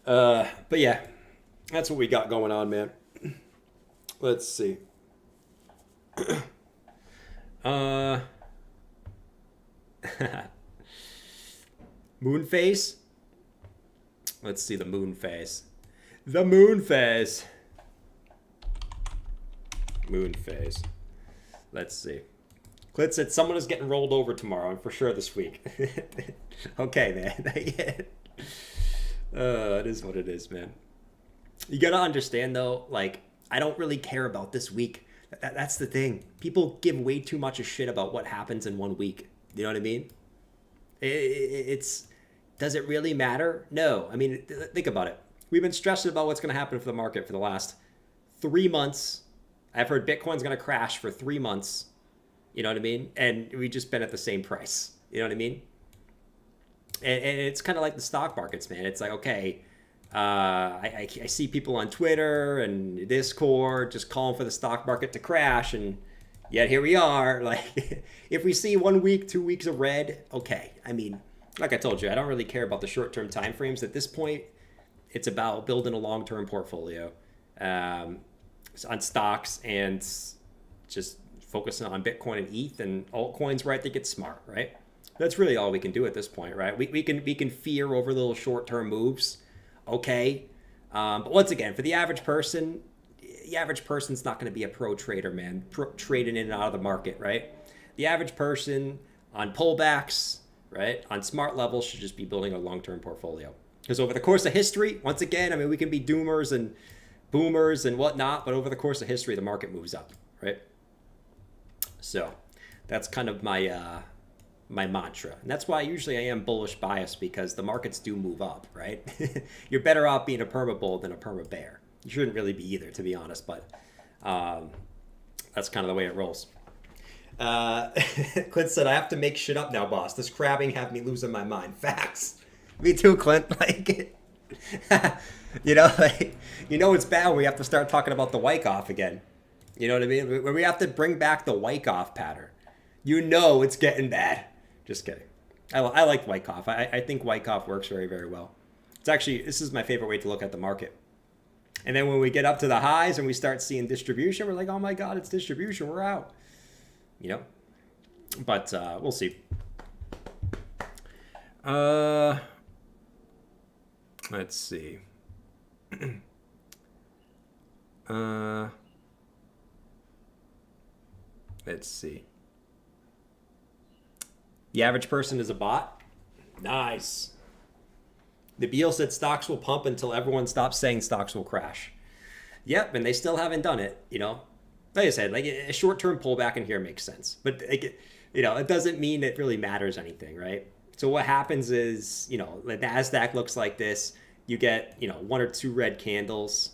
But yeah, that's what we got going on, man. Let's see. Moon phase. Let's see the moon phase. The moon phase. Moon phase. Let's see. Clit said someone is getting rolled over tomorrow, and for sure this week. Okay, man. It is what it is, man. You gotta understand though, like I don't really care about this week. That's the thing. People give way too much of shit about what happens in 1 week. You know what I mean? Does it really matter? No. I mean, think about it. We've been stressing about what's going to happen for the market for the last 3 months. I've heard Bitcoin's going to crash for 3 months. You know what I mean? And we've just been at the same price. You know what I mean? And it's kind of like the stock markets, man. It's like, okay, I see people on Twitter and Discord just calling for the stock market to crash, and yet here we are. Like, if we see 1 week, 2 weeks of red, okay. I mean, like I told you, I don't really care about the short-term time frames. At this point, it's about building a long-term portfolio on stocks and just focusing on Bitcoin and ETH and altcoins where I think it's smart, right? That's really all we can do at this point, right? We can fear over little short-term moves, okay? But once again, for the average person's not going to be a pro trader, man. Trading in and out of the market, right? The average person on pullbacks, right, on smart levels should just be building a long-term portfolio. Because over the course of history, once again, I mean, we can be doomers and boomers and whatnot, but over the course of history, the market moves up, right? So that's kind of my my mantra. And that's why usually I am bullish biased, because the markets do move up, right? You're better off being a perma bull than a perma bear. You shouldn't really be either, to be honest, but that's kind of the way it rolls. Clint said, I have to make shit up now, boss. This crabbing have me losing my mind. Facts. Me too, Clint. Like, it's bad when we have to start talking about the Wyckoff again. You know what I mean? When we have to bring back the Wyckoff pattern, it's getting bad. Just kidding. I like Wyckoff. I think Wyckoff works very, very well. This is my favorite way to look at the market. And then when we get up to the highs and we start seeing distribution, we're like, oh my God, it's distribution. We're out. But we'll see. Let's see. Let's see. The average person is a bot. Nice. The Beal said stocks will pump until everyone stops saying stocks will crash. Yep, and they still haven't done it. Like I said, like a short-term pullback in here makes sense, but it doesn't mean it really matters anything, right? So what happens is, the NASDAQ looks like this. You get, 1 or 2 red candles,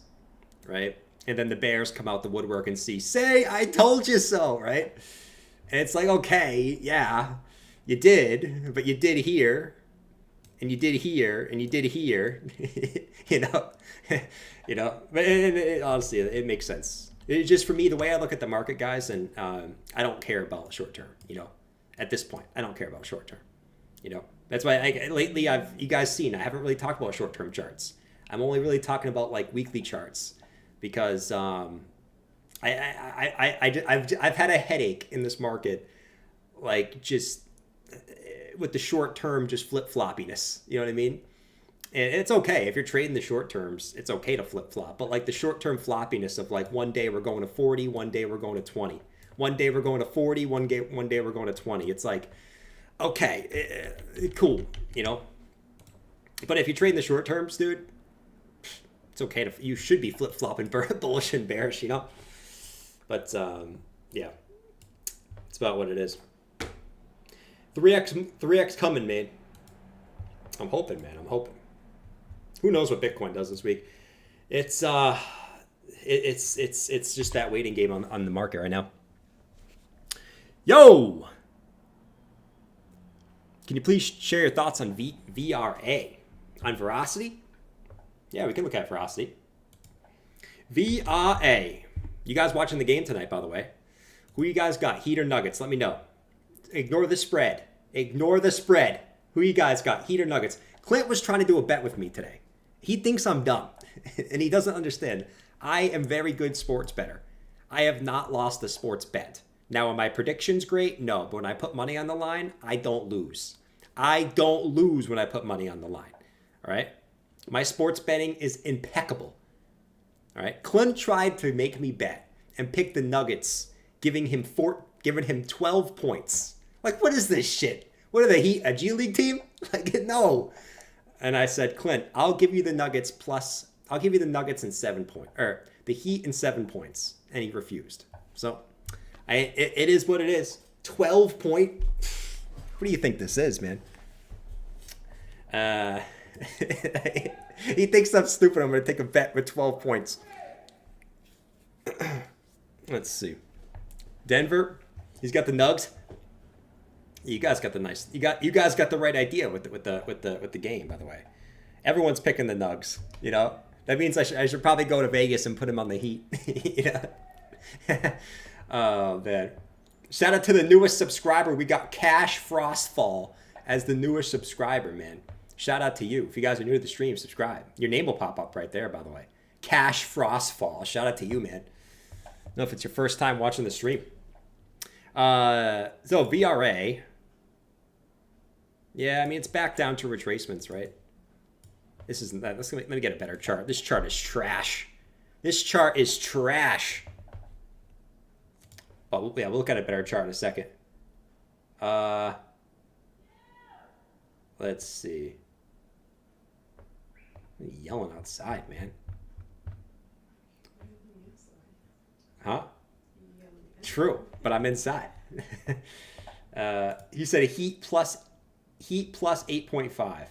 right? And then the bears come out the woodwork and say, I told you so, right? And it's like, okay, yeah, you did, but you did here, and you did here, and you did here, but honestly, it makes sense. It's just, for me, the way I look at the market, guys, and I don't care about short term, at this point, I don't care about short term, That's why lately you guys seen, I haven't really talked about short term charts. I'm only really talking about like weekly charts, because I've had a headache in this market, like just with the short term, just flip floppiness. You know what I mean? And it's okay if you're trading the short terms. It's okay to flip flop, but like the short term floppiness of like one day we're going to 40, one day we're going to 20, one day we're going to 40, one day we're going to 20. It's like, okay, cool, But if you trade in the short terms, dude, it's okay you should be flip flopping bullish and bearish, But yeah, it's about what it is. 3x coming, man. I'm hoping, man. I'm hoping. Who knows what Bitcoin does this week? It's just that waiting game on the market right now. Yo, can you please share your thoughts on VRA? On Veracity? Yeah, we can look at Veracity. VRA. You guys watching the game tonight, by the way? Who you guys got? Heat or Nuggets? Let me know. Ignore the spread. Ignore the spread. Who you guys got? Heat or Nuggets? Clint was trying to do a bet with me today. He thinks I'm dumb, and he doesn't understand. I am very good sports bettor. I have not lost a sports bet. Now, are my predictions great? No, but when I put money on the line, I don't lose. I don't lose when I put money on the line. All right? My sports betting is impeccable. All right? Clint tried to make me bet and pick the Nuggets, giving him 12 points. Like, what is this shit? What are the Heat, a G League team? Like, no. And I said, Clint, I'll give you the Nuggets and 7 points, or the Heat and 7 points. And he refused. So it is what it is. 12 point. What do you think this is, man? He thinks I'm stupid. I'm going to take a bet with 12 points. Let's see. Denver. He's got the Nugs. You guys got you guys got the right idea with the game, by the way. Everyone's picking the Nugs, That means I should probably go to Vegas and put him on the Heat. Oh, man. Shout out to the newest subscriber. We got Cash Frostfall as the newest subscriber, man. Shout out to you. If you guys are new to the stream, subscribe. Your name will pop up right there, by the way. Cash Frostfall. Shout out to you, man. I don't know if it's your first time watching the stream. So VRA. Yeah, I mean, it's back down to retracements, right? This isn't that. Let me get a better chart. This chart is trash. This chart is trash. But yeah, we'll look at a better chart in a second. Let's see. I'm yelling outside, man. Huh? True, but I'm inside. He said Heat plus 8.5.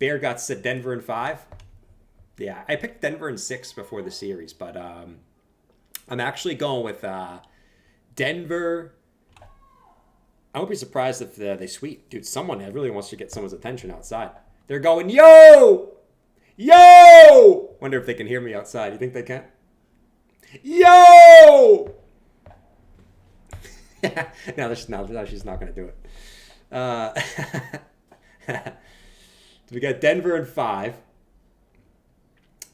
Bear got said Denver in 5. Yeah, I picked Denver in 6 before the series, but I'm actually going with Denver. I won't be surprised if they sweep. Dude, someone really wants to get someone's attention outside. They're going, yo! Yo! Wonder if they can hear me outside. You think they can? Yo! No, she's not going to do it. We got Denver in 5.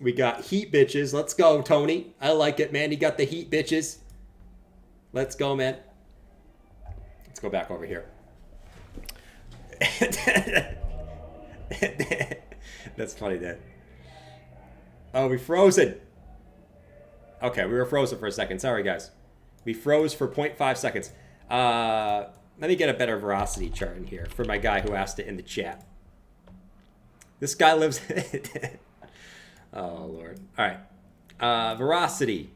We got Heat bitches. Let's go, Tony. I like it, man. You got the Heat bitches. Let's go, man. Let's go back over here. That's funny, Dan. Oh, we frozen. Okay, we were frozen for a second. Sorry, guys. We froze for 0.5 seconds. Let me get a better veracity chart in here for my guy who asked it in the chat. This guy lives... Oh, Lord. All right. Veracity.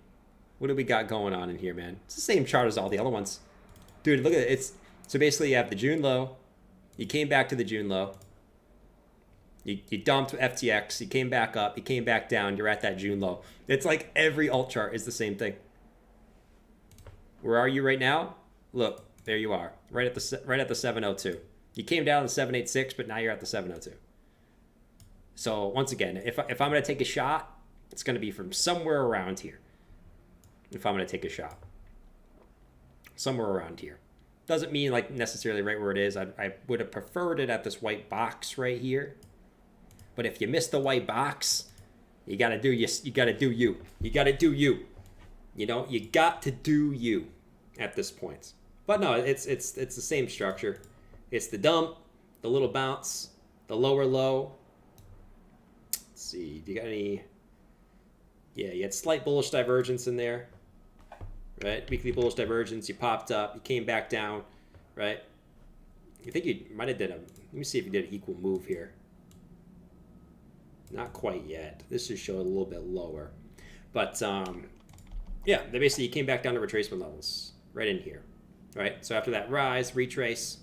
What do we got going on in here, man? It's the same chart as all the other ones. Dude, look at it. It's so basically you have the June low. You came back to the June low. You dumped FTX. You came back up. You came back down. You're at that June low. It's like every alt chart is the same thing. Where are you right now? Look, there you are. Right at the 702. You came down to the 786, but now you're at the 702. So once again, if I'm going to take a shot, it's going to be from somewhere around here. If I'm going to take a shot. Somewhere around here. Doesn't mean like necessarily right where it is. I would have preferred it at this white box right here. But if you miss the white box, you got to do you. You got to do you. You got to do you. You know, you got to do you at this point. But no, it's the same structure. It's the dump, the little bounce, the lower low. Let's see. Do you got any? Yeah, you had slight bullish divergence in there. Right? Weekly bullish divergence. You popped up. You came back down. Right? I think you might have did a... Let me see if you did an equal move here. Not quite yet. This just showed a little bit lower. But, yeah, they basically came back down to retracement levels. Right in here. Right? So after that rise, retrace.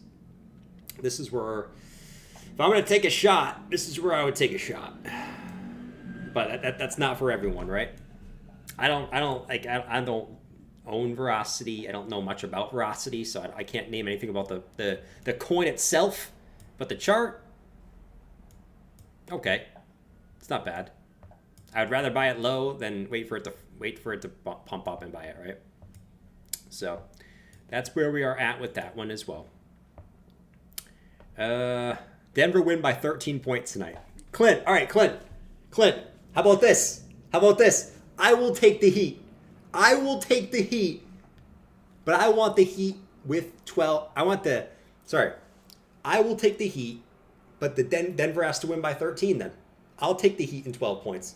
This is where... If I'm going to take a shot, this is where I would take a shot. But that's not for everyone, right? I don't own Veracity. I don't know much about Veracity, so I can't name anything about the coin itself. But the chart, okay, it's not bad. I would rather buy it low than wait for it to pump up and buy it, right? So that's where we are at with that one as well. Denver win by 13 points tonight. Clint, all right, Clint, how about this? I will take the Heat. I will take the Heat, but I want the Heat with 12. I will take the Heat, but the Denver has to win by 13 then. I'll take the Heat in 12 points.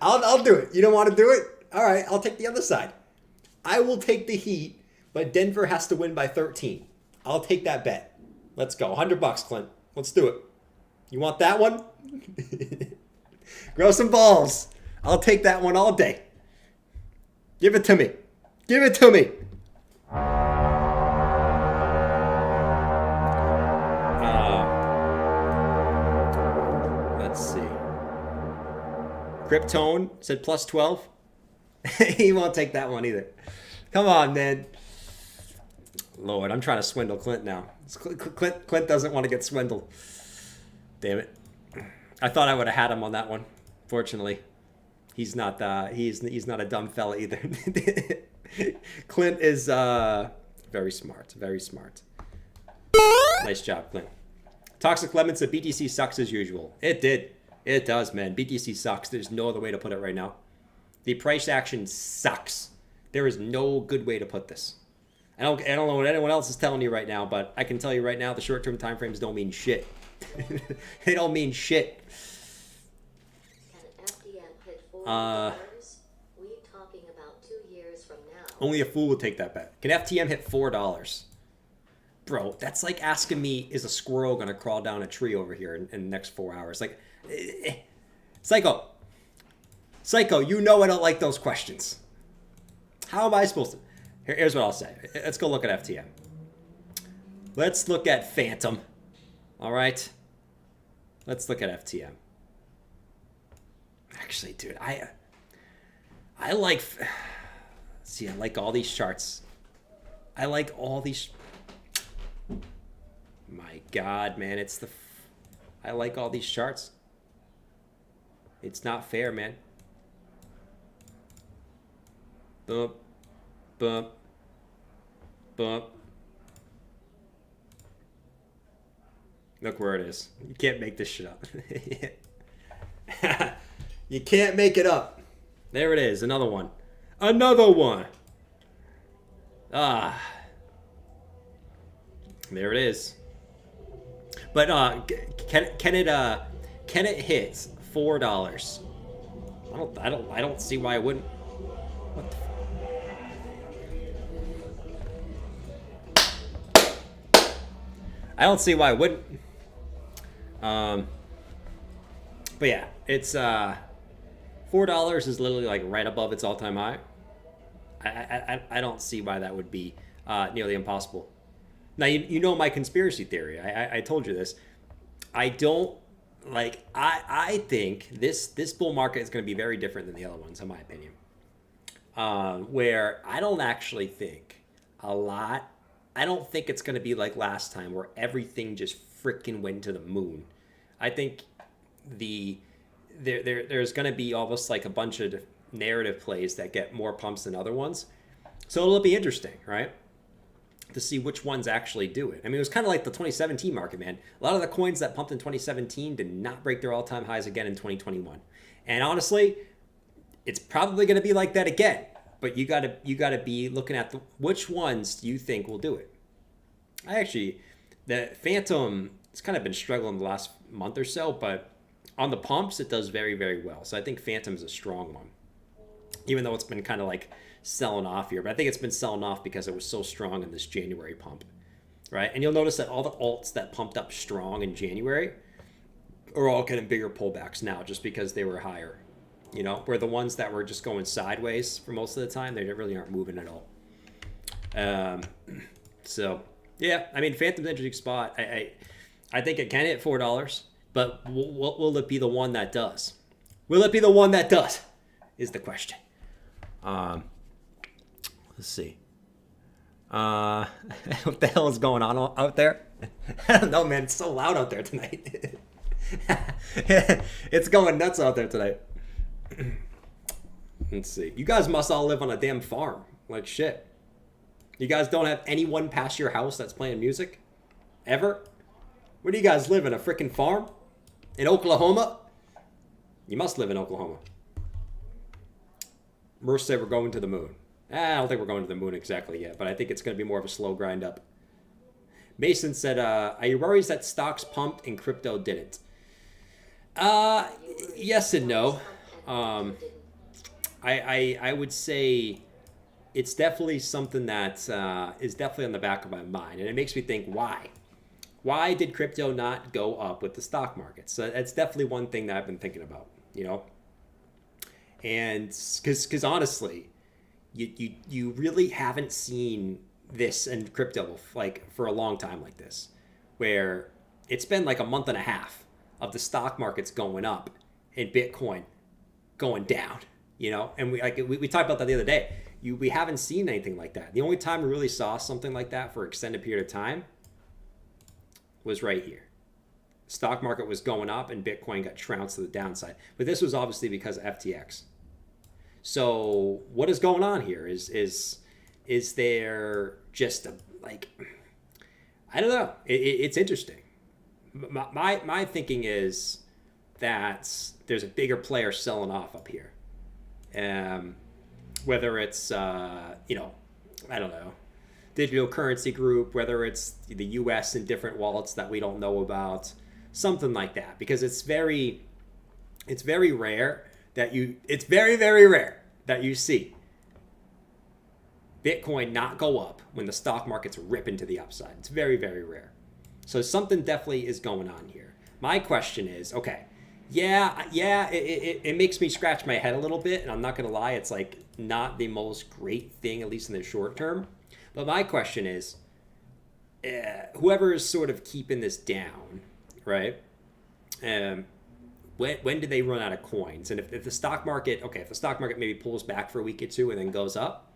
I'll do it. You don't want to do it? All right, I'll take the other side. I will take the Heat, but Denver has to win by 13. I'll take that bet. Let's go. $100, Clint. Let's do it. You want that one? Grow some balls. I'll take that one all day. Give it to me. Give it to me. Let's see. Kryptone said plus 12. He won't take that one either. Come on, man. Lord, I'm trying to swindle Clint now. Clint doesn't want to get swindled. Damn it. I thought I would have had him on that one. Fortunately, he's not a dumb fella either. Clint is very smart. Very smart. Nice job, Clint. Toxic Lemon said BTC sucks as usual. It did. It does, man. BTC sucks. There's no other way to put it right now. The price action sucks. There is no good way to put this. I don't know what anyone else is telling you right now, but I can tell you right now, the short-term time frames don't mean shit. They don't mean shit. Can FDM hit $40? We talking about 2 years from now. Only a fool would take that bet. Can FTM hit $4? Bro, that's like asking me, is a squirrel going to crawl down a tree over here in the next 4 hours? Like, Psycho. Psycho, you know I don't like those questions. How am I supposed to? Here's what I'll say. Let's go look at FTM. Let's look at Phantom. All right? Let's look at FTM. Actually, dude, I like... See, I like all these charts. I like all these... My God, man, it's the... I like all these charts. It's not fair, man. Bump. Bump. Bump. Look where it is. You can't make this shit up. You can't make it up. There it is. Another one. Another one. Ah. There it is. But can it hit $4? I don't see why it wouldn't. What the I don't see why it wouldn't. But yeah, it's $4 is literally like right above its all-time high. I don't see why that would be nearly impossible. Now you know my conspiracy theory. I told you this. I don't like. I think this bull market is going to be very different than the other ones, in my opinion. Where I don't actually think a lot. I don't think it's going to be like last time where everything just freaking went to the moon. I think there's going to be almost like a bunch of narrative plays that get more pumps than other ones. So it'll be interesting, right? To see which ones actually do it. I mean, it was kind of like the 2017 market, man. A lot of the coins that pumped in 2017 did not break their all-time highs again in 2021. And honestly, it's probably going to be like that again. But you gotta be looking at which ones do you think will do it. The Phantom has kind of been struggling the last month or so, but on the pumps it does very, very well. So I think Phantom is a strong one, even though it's been kind of like selling off here. But I think it's been selling off because it was so strong in this January pump, right? And you'll notice that all the alts that pumped up strong in January are all getting bigger pullbacks now, just because they were higher. You know, where the ones that were just going sideways for most of the time, they really aren't moving at all. So, yeah, I mean, Phantom's an interesting spot. I think it can hit $4, but will it be the one that does? Will it be the one that does? Is the question. Let's see. What the hell is going on out there? I don't know, man. It's so loud out there tonight. It's going nuts out there tonight. Let's see. You guys must all live on a damn farm. Like shit. You guys don't have anyone past your house that's playing music? Ever? Where do you guys live? In a freaking farm? In Oklahoma? You must live in Oklahoma. Merce said we're going to the moon. I don't think we're going to the moon exactly yet, but I think it's going to be more of a slow grind up. Mason said, are you worried that stocks pumped and crypto didn't? Yes and no. I would say it's definitely something that is definitely on the back of my mind. And it makes me think, why? Why did crypto not go up with the stock market? So that's definitely one thing that I've been thinking about, you know? And because honestly, you really haven't seen this in crypto like for a long time like this, where it's been like a month and a half of the stock markets going up and Bitcoin going down, you know? And we talked about that the other day. We haven't seen anything like that. The only time we really saw something like that for an extended period of time was right here. Stock market was going up and Bitcoin got trounced to the downside. But this was obviously because of FTX. So what is going on here? Is there just a, like, I don't know. It's interesting. My thinking is that there's a bigger player selling off up here. Whether it's, I don't know. digital currency group, whether it's the US and different wallets that we don't know about, something like that. Because it's very rare that it's very, very rare that you see Bitcoin not go up when the stock market's ripping to the upside. It's very, very rare. So something definitely is going on here. My question is, okay, it makes me scratch my head a little bit, and I'm not going to lie, it's like not the most great thing, at least in the short term. But my question is, whoever is sort of keeping this down, right? When do they run out of coins? And if the stock market, if the stock market maybe pulls back for a week or two and then goes up,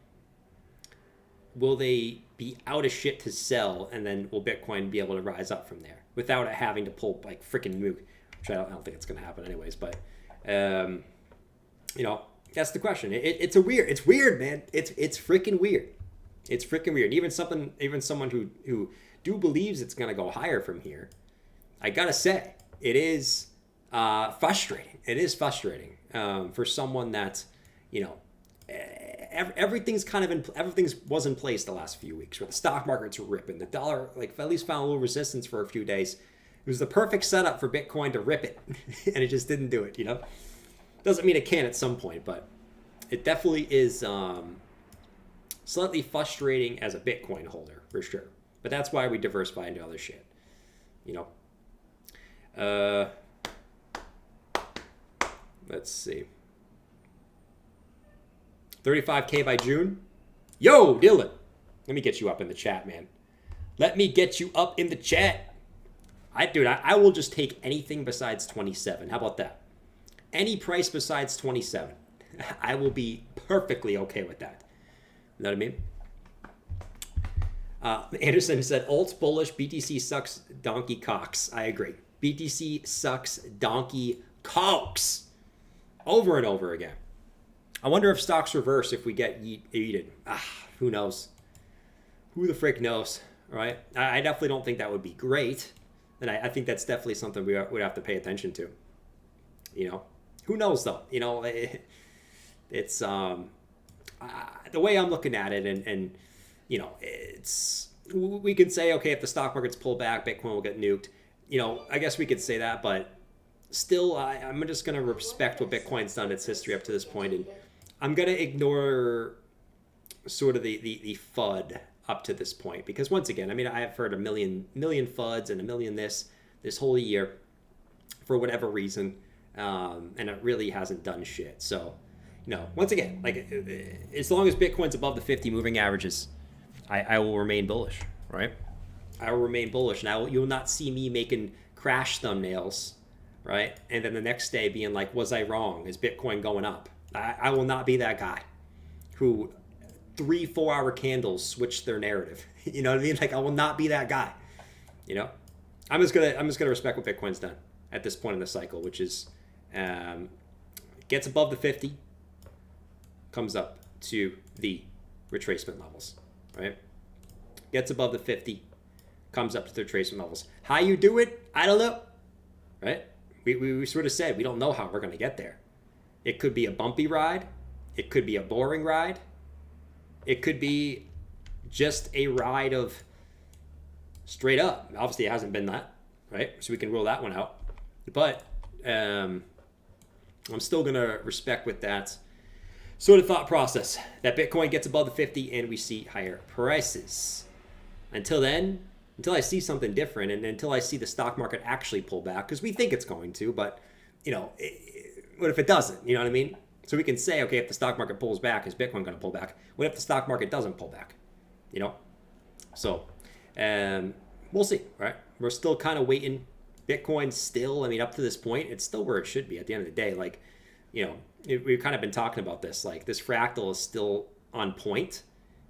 will they be out of shit to sell, and then will Bitcoin be able to rise up from there without it having to pull like freaking nuke? Which I don't think it's going to happen anyways. But that's the question. It's weird, man. It's freaking weird. It's freaking weird. Even someone who believes it's going to go higher from here, I gotta say, it is frustrating. It is frustrating for someone that, everything's was in place the last few weeks, where the stock markets were ripping. The dollar, at least found a little resistance for a few days. It was the perfect setup for Bitcoin to rip it, and it just didn't do it. Doesn't mean it can at some point, but it definitely is slightly frustrating as a Bitcoin holder for sure. But that's why we diversify into other shit. Let's see. 35K by June. Yo, Dylan. Let me get you up in the chat, man. Let me get you up in the chat. I will just take anything besides 27. How about that? Any price besides 27. I will be perfectly okay with that. You know what I mean? Anderson said, alt bullish, BTC sucks, donkey cocks. I agree. BTC sucks, donkey cocks. Over and over again. I wonder if stocks reverse if we get yeeted. Who knows? Who the frick knows, right? I definitely don't think that would be great. And I think that's definitely something we would have to pay attention to. Who knows though? It's the way I'm looking at it, and it's, we could say, okay, if the stock markets pull back, Bitcoin will get nuked. I guess we could say that, but still, I'm just going to respect what Bitcoin's done, its history up to this point, and I'm going to ignore sort of the FUD up to this point, because once again, I've heard a million FUDs and a million this whole year for whatever reason, and it really hasn't done shit. So, once again, as long as Bitcoin's above the 50 moving averages, I will remain bullish, right? I will remain bullish, and you'll not see me making crash thumbnails, right? And then the next day being like, was I wrong? Is Bitcoin going up? I will not be that guy who 3-4 hour candles switch their narrative. You know what I mean? I will not be that guy. I'm just gonna respect what Bitcoin's done at this point in the cycle, which is gets above the 50, comes up to the retracement levels, right? Gets above the 50, comes up to the retracement levels. How you do it, I don't know, right? We sort of said we don't know how we're going to get there. It could be a bumpy ride. It could be a boring ride. It could be just a ride of straight up. Obviously, it hasn't been that, right? So we can rule that one out. But I'm still going to respect with that sort of thought process that Bitcoin gets above the 50 and we see higher prices. Until then, until I see something different, and until I see the stock market actually pull back, because we think it's going to, but what if it doesn't? You know what I mean? So we can say, okay, if the stock market pulls back, is Bitcoin going to pull back? What if the stock market doesn't pull back? So we'll see, right? We're still kind of waiting. Bitcoin still, up to this point, it's still where it should be at the end of the day. We've kind of been talking about this. This fractal is still on point.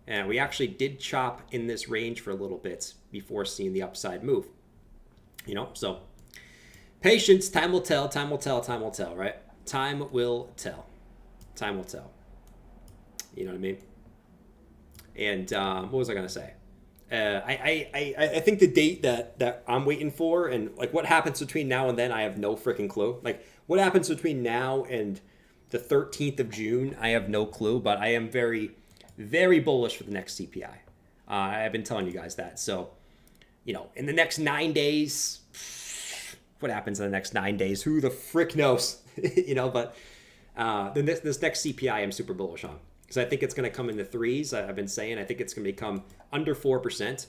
And we actually did chop in this range for a little bit before seeing the upside move. So patience, time will tell, right? Time will tell. Time will tell. You know what I mean? And what was I going to say? I think the date that I'm waiting for, and what happens between now and then, I have no freaking clue. What happens between now and the 13th of June, I have no clue, but I am very, very bullish for the next CPI. I've been telling you guys that. So, in the next 9 days, what happens in the next 9 days? Who the frick knows? But this next CPI I'm super bullish on. Because I think it's going to come in the threes. I've been saying I think it's going to become under 4%. It's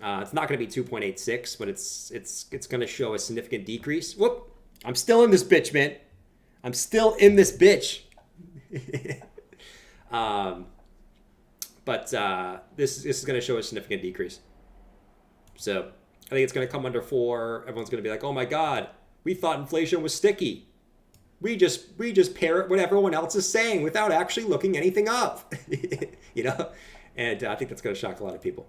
not going to be 2.86, but it's going to show a significant decrease. Whoop! I'm still in this bitch, man. I'm still in this bitch. But this is going to show a significant decrease. So I think it's going to come under 4. Everyone's going to be like, oh my God, we thought inflation was sticky. We just parrot what everyone else is saying without actually looking anything up. And I think that's going to shock a lot of people.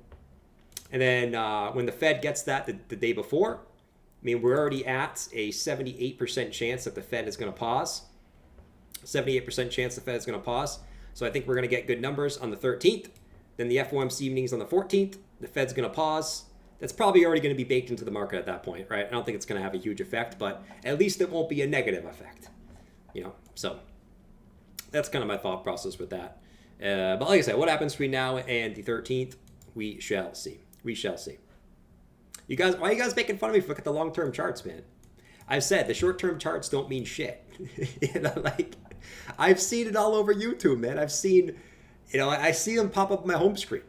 And then when the Fed gets that the day before, we're already at a 78% chance that the Fed is going to pause. 78% chance the Fed is going to pause. So I think we're going to get good numbers on the 13th. Then the FOMC meeting is on the 14th. The Fed's going to pause. That's probably already going to be baked into the market at that point, right? I don't think it's going to have a huge effect, but at least it won't be a negative effect. So that's kind of my thought process with that. But like I said, what happens between now and the 13th, we shall see. We shall see. You guys, why are you guys making fun of me for look at the long-term charts, man? I've said the short-term charts don't mean shit. I've seen it all over YouTube, man. I've seen, I see them pop up on my home screen,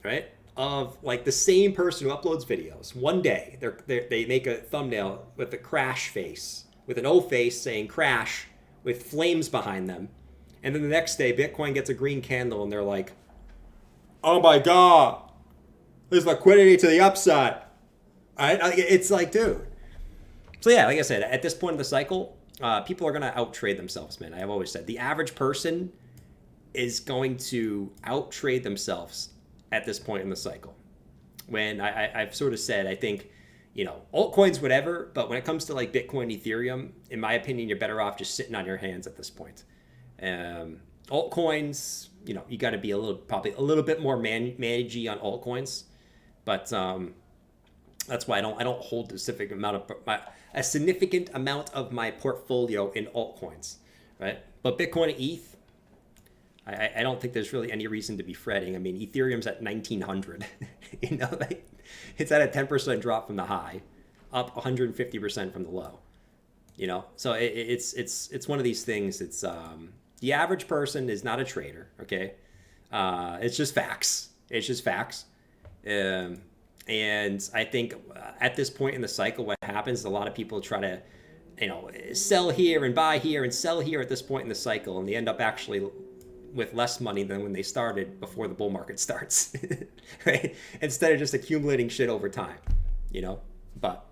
right? Of like the same person who uploads videos. One day, they make a thumbnail with a crash face, with an O face saying crash, with flames behind them. And then the next day, Bitcoin gets a green candle and they're like, oh my God, there's liquidity to the upside. It's like, dude. So yeah, like I said, at this point in the cycle, people are going to out-trade themselves, man. I've always said the average person is going to out-trade themselves at this point in the cycle. When I've sort of said, I think, altcoins, whatever, but when it comes to like Bitcoin, Ethereum, in my opinion, you're better off just sitting on your hands at this point. Altcoins, you got to be probably a little bit more managey on altcoins, but that's why I don't hold a significant amount of my portfolio in altcoins, right? But Bitcoin and ETH, I don't think there's really any reason to be fretting. Ethereum's at 1900. It's at a 10% drop from the high, up 150% from the low. So it's one of these things. It's the average person is not a trader. Okay, it's just facts. It's just facts. And I think at this point in the cycle, what happens is a lot of people try to, sell here and buy here and sell here at this point in the cycle, and they end up actually with less money than when they started before the bull market starts, right? Instead of just accumulating shit over time, But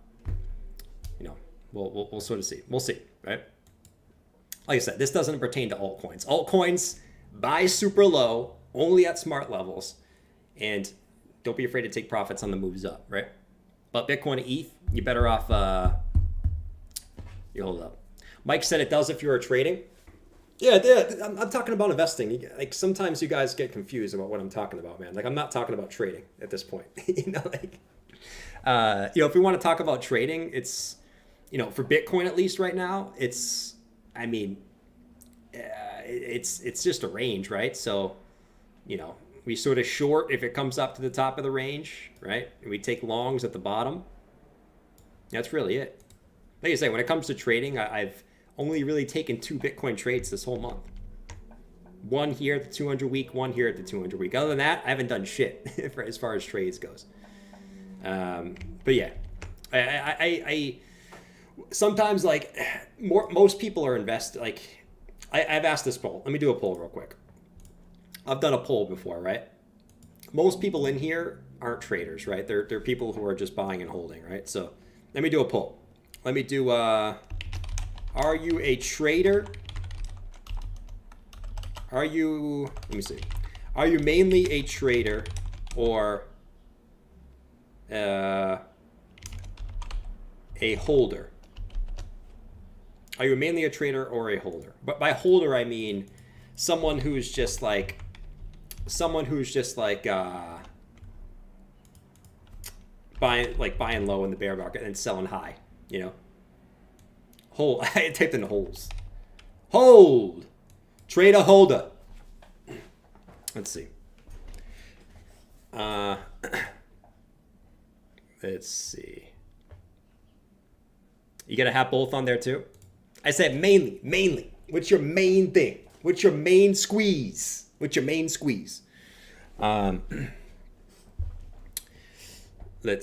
we'll sort of see. We'll see, right? Like I said, this doesn't pertain to altcoins. Altcoins buy super low, only at smart levels, and don't be afraid to take profits on the moves up, right? But Bitcoin and ETH, you're better off. You hold up. Mike said it does if you're trading. Yeah, I'm talking about investing. Like sometimes you guys get confused about what I'm talking about, man. Like I'm not talking about trading at this point. If we want to talk about trading, it's, for Bitcoin at least right now, it's just a range, right? So, we sort of short if it comes up to the top of the range, right? And we take longs at the bottom. That's really it. Like I say, when it comes to trading, I've only really taken 2 Bitcoin trades this whole month. One here at the 200 week, one here at the 200 week. Other than that, I haven't done shit for as far as trades goes. But yeah, I sometimes like most people are invested. Like I've asked this poll. Let me do a poll real quick. I've done a poll before, right? Most people in here aren't traders, right? They're people who are just buying and holding, right? So let me do a poll. Let me do, are you a trader? Let me see. Are you mainly a trader or a holder? Are you mainly a trader or a holder? But by holder, I mean someone who's just like buying low in the bear market and selling high, Hold. I typed in holes. Hold. Trader holder. Let's see. Uh, let's see. You gonna have both on there too? I said mainly. What's your main thing? What's your main squeeze? What's your main squeeze? Let's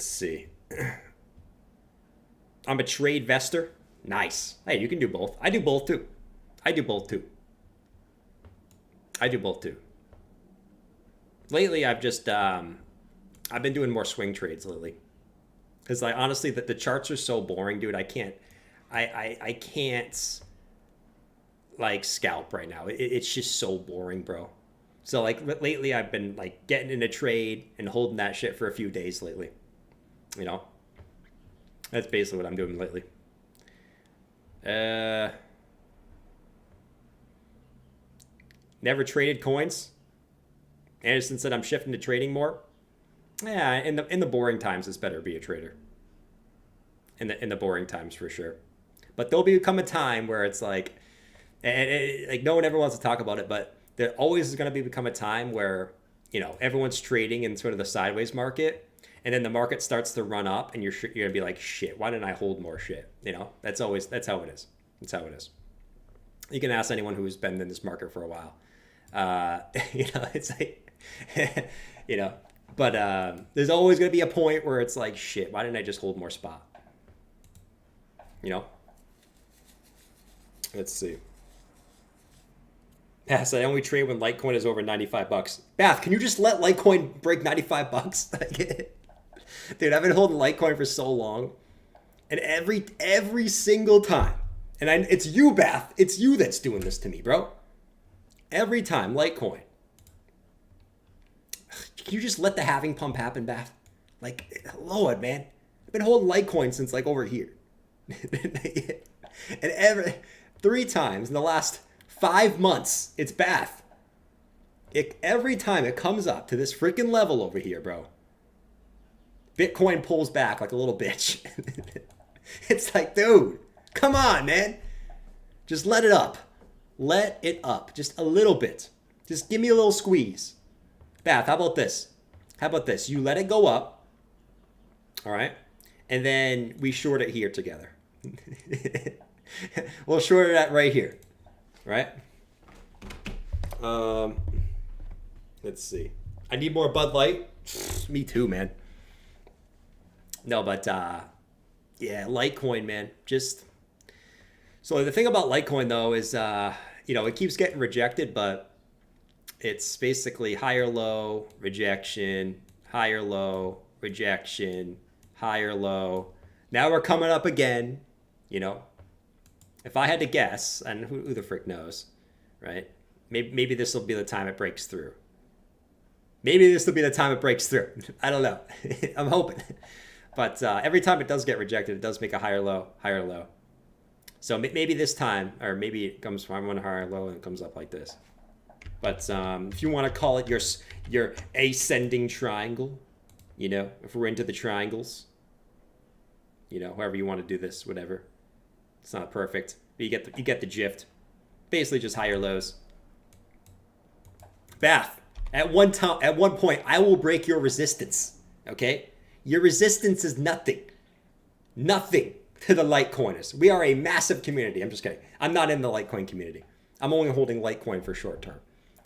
see. I'm a trade vestor. Nice. Hey, you can do both. I do both too. I do both too. Lately, I've just I've been doing more swing trades lately. Because like honestly, the charts are so boring, dude. I can't like scalp right now. It's just so boring, bro. So like lately, I've been like getting in a trade and holding that shit for a few days lately. You know, that's basically what I'm doing lately. Never traded coins. Anderson said I'm shifting to trading more. Yeah, in the boring times, it's better to be a trader. In the boring times for sure. But there'll become a time where it's like, like no one ever wants to talk about it, but there always is going to become a time where, you know, everyone's trading in sort of the sideways market, and then the market starts to run up, and you're going to be like, shit, why didn't I hold more shit? You know, that's how it is. That's how it is. You can ask anyone who's been in this market for a while. You know, it's like, you know, but there's always going to be a point where it's like, shit, why didn't I just hold more spot? You know? Let's see. Yeah, so I only trade when Litecoin is over 95 bucks. Bath, can you just let Litecoin break 95 bucks? Dude, I've been holding Litecoin for so long. And every single time, and it's you, Bath, it's you that's doing this to me, bro. Every time, Litecoin. Can you just let the halving pump happen, Bath? Like, Lord, man. I've been holding Litecoin since like over here. And 3 times in the last 5 months, it's Bath. Every time it comes up to this freaking level over here, bro, Bitcoin pulls back like a little bitch. It's like, dude, come on, man. Just let it up. Let it up. Just a little bit. Just give me a little squeeze. Bath, how about this? How about this? You let it go up. All right. And then we short it here together. We'll short it at right here. Right? Let's see. I need more Bud Light. Me too, man. No, but yeah, Litecoin, man. Just so the thing about Litecoin though is you know, it keeps getting rejected, but it's basically higher low, rejection, higher low, rejection, higher low. Now we're coming up again, you know. If I had to guess, and who the frick knows, right? Maybe this will be the time it breaks through. Maybe this will be the time it breaks through. I don't know. I'm hoping. But every time it does get rejected, it does make a higher low, higher low. So maybe this time, or maybe it comes from one higher low and it comes up like this. But if you want to call it your ascending triangle, you know, if we're into the triangles, you know, however you want to do this, whatever. It's not perfect, but you get the gist. Basically, just higher lows. Bath. At one point, I will break your resistance. Okay, your resistance is nothing to the Litecoiners. We are a massive community. I'm just kidding. I'm not in the Litecoin community. I'm only holding Litecoin for short term.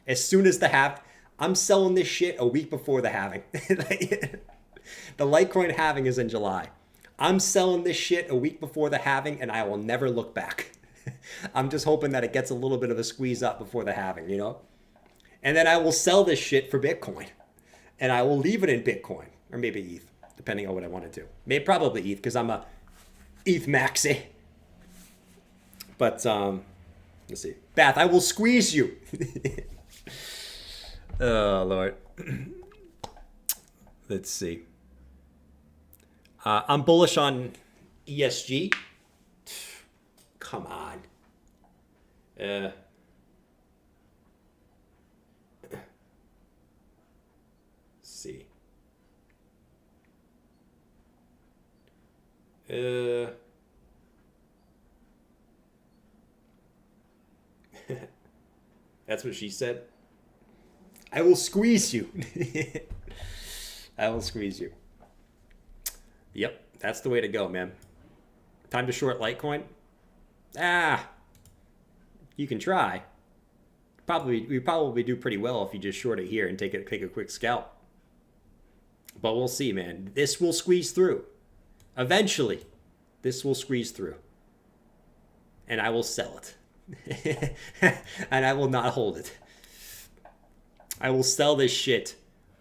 As soon as I'm selling this shit a week before the halving. The Litecoin halving is in July. I'm selling this shit a week before the halving, and I will never look back. I'm just hoping that it gets a little bit of a squeeze up before the halving, you know? And then I will sell this shit for Bitcoin. And I will leave it in Bitcoin. Or maybe ETH, depending on what I want to do. Maybe probably ETH, because I'm a ETH maxi. But, let's see. Bath, I will squeeze you. Oh, Lord. Let's see. I'm bullish on ESG. Come on. Let's see. That's what she said. I will squeeze you. I will squeeze you. Yep, that's the way to go, man. Time to short Litecoin? You can try. We probably do pretty well if you just short it here and take a quick scalp. But we'll see, man. This will squeeze through. Eventually, this will squeeze through. And I will sell it. And I will not hold it. I will sell this shit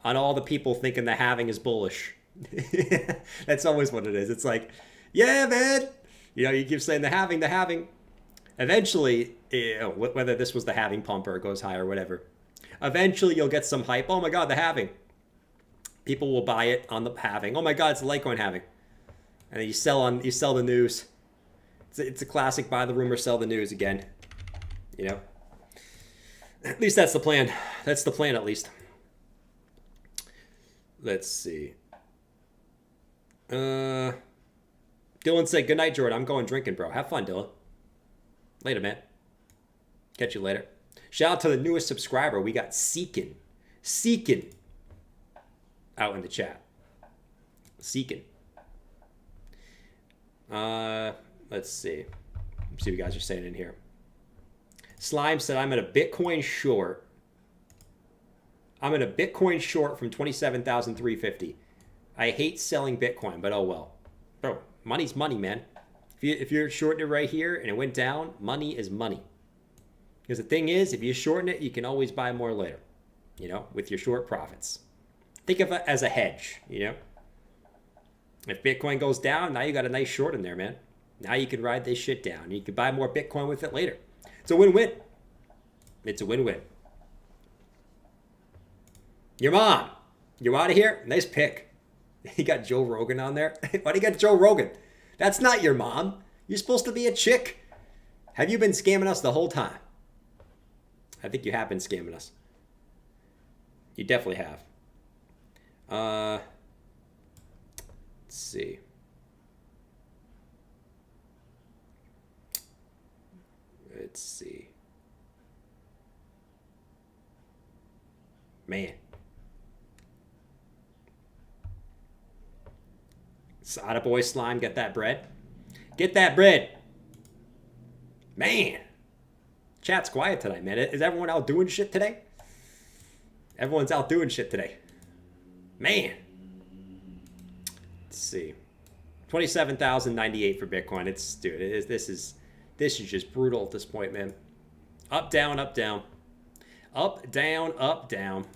on all the people thinking the halving is bullish. That's always what it is. It's like, yeah, man. You know, you keep saying the halving. Eventually, whether this was the halving pump or it goes high or whatever, eventually you'll get some hype. Oh my God, the halving. People will buy it on the halving. Oh my God, it's the Litecoin halving. And then you sell the news. It's a classic buy the rumor, sell the news again. You know? At least that's the plan. That's the plan, at least. Let's see. Dylan said, good night, Jordan. I'm going drinking, bro. Have fun, Dylan. Later, man. Catch you later. Shout out to the newest subscriber. We got Seekin out in the chat. Seekin. Let's see. Let's see what you guys are saying in here. Slime said, I'm at a Bitcoin short. I'm at a Bitcoin short from 27,350. I hate selling Bitcoin, but oh well. Bro, money's money, man. If you're shorting it right here and it went down, money is money. Because the thing is, if you shorten it, you can always buy more later, you know, with your short profits. Think of it as a hedge, you know. If Bitcoin goes down, now you got a nice short in there, man. Now you can ride this shit down. You can buy more Bitcoin with it later. It's a win-win. It's a win-win. Your mom. You out of here? Nice pick. You got Joe Rogan on there. Why do you got Joe Rogan? That's not your mom. You're supposed to be a chick. Have you been scamming us the whole time? I think you have been scamming us. You definitely have. Let's see. Let's see. Man. Sada boy slime, get that bread. Get that bread. Man. Chat's quiet tonight, man. Is everyone out doing shit today? Everyone's out doing shit today. Man. Let's see. 27,098 for Bitcoin. This is just brutal at this point, man. Up, down, up, down. Up, down, up, down.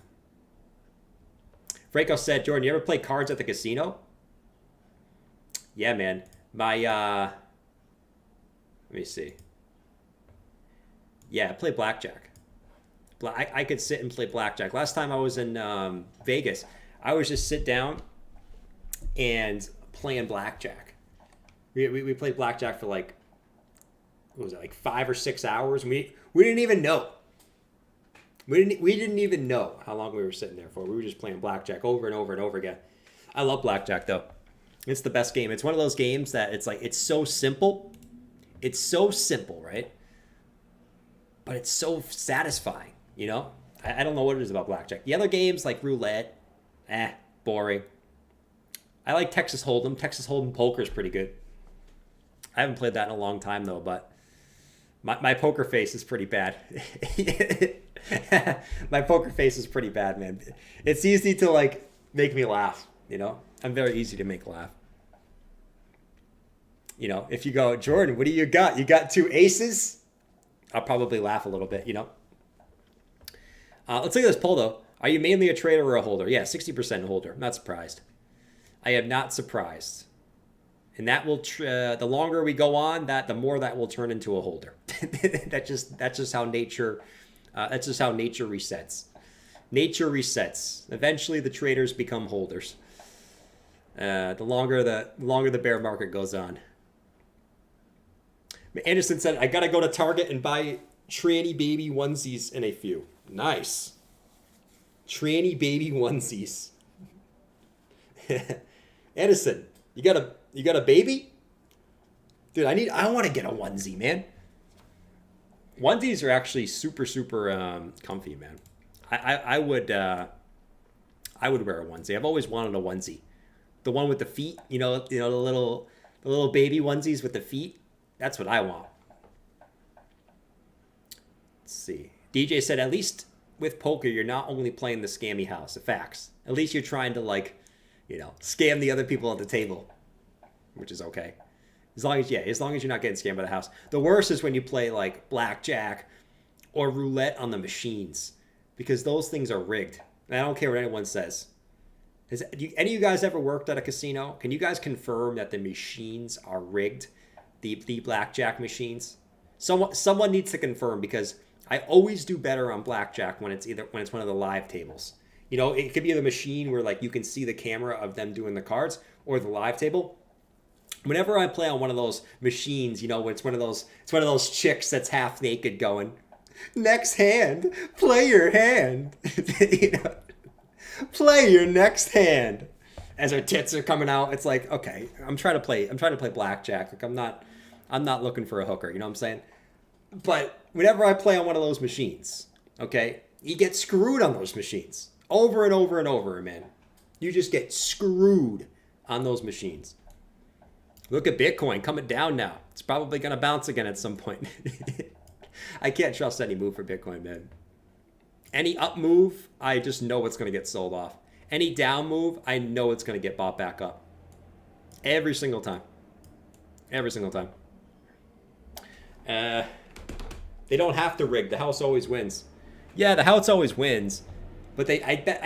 Franco said, Jordan, you ever play cards at the casino? Yeah, man. My, let me see. Yeah, I play blackjack. I could sit and play blackjack. Last time I was in Vegas, I was just sit down and playing blackjack. We played blackjack for like, what was it, like 5 or 6 hours? And we didn't even know. We didn't even know how long we were sitting there for. We were just playing blackjack over and over and over again. I love blackjack though. It's the best game. It's one of those games that it's like, it's so simple. It's so simple, right? But it's so satisfying, you know? I don't know what it is about blackjack. The other games like roulette, boring. I like Texas Hold'em. Texas Hold'em poker is pretty good. I haven't played that in a long time though, but my poker face is pretty bad. My poker face is pretty bad, man. It's easy to like make me laugh, you know? I'm very easy to make laugh. You know, if you go, Jordan, what do you got? You got 2 aces? I'll probably laugh a little bit, you know? Let's look at this poll, though. Are you mainly a trader or a holder? Yeah, 60% holder. I'm not surprised. I am not surprised. And that will, the longer we go on, the more that will turn into a holder. that's just how nature, resets. Nature resets. Eventually, the traders become holders. The longer the bear market goes on. Anderson said, I gotta go to Target and buy tranny baby onesies in a few. Nice. Tranny baby onesies. Anderson, you got a baby? Dude, I want to get a onesie, man. Onesies are actually super comfy, man. I I would wear a onesie. I've always wanted a onesie. The one with the feet, the little baby onesies with the feet. That's what I want. Let's see. DJ said, at least with poker, you're not only playing the scammy house. The facts. At least you're trying to scam the other people at the table, which is okay. As long as you're not getting scammed by the house. The worst is when you play like blackjack or roulette on the machines, because those things are rigged. And I don't care what anyone says. Has any of you guys ever worked at a casino? Can you guys confirm that the machines are rigged? The blackjack machines? Someone needs to confirm, because I always do better on blackjack when it's one of the live tables. It could be the machine where like you can see the camera of them doing the cards, or the live table. Whenever I play on one of those machines, it's one of those chicks that's half naked going, next hand, play your hand. Play your next hand. As her tits are coming out, it's like, okay, I'm trying to play blackjack. Like I'm not looking for a hooker, you know what I'm saying? But whenever I play on one of those machines, okay, you get screwed on those machines over and over and over, man. You just get screwed on those machines. Look at Bitcoin coming down now. It's probably going to bounce again at some point. I can't trust any move for Bitcoin, man. Any up move, I just know it's going to get sold off. Any down move, I know it's going to get bought back up. Every single time. Every single time. They don't have to rig. The house always wins. Yeah, the house always wins. But I bet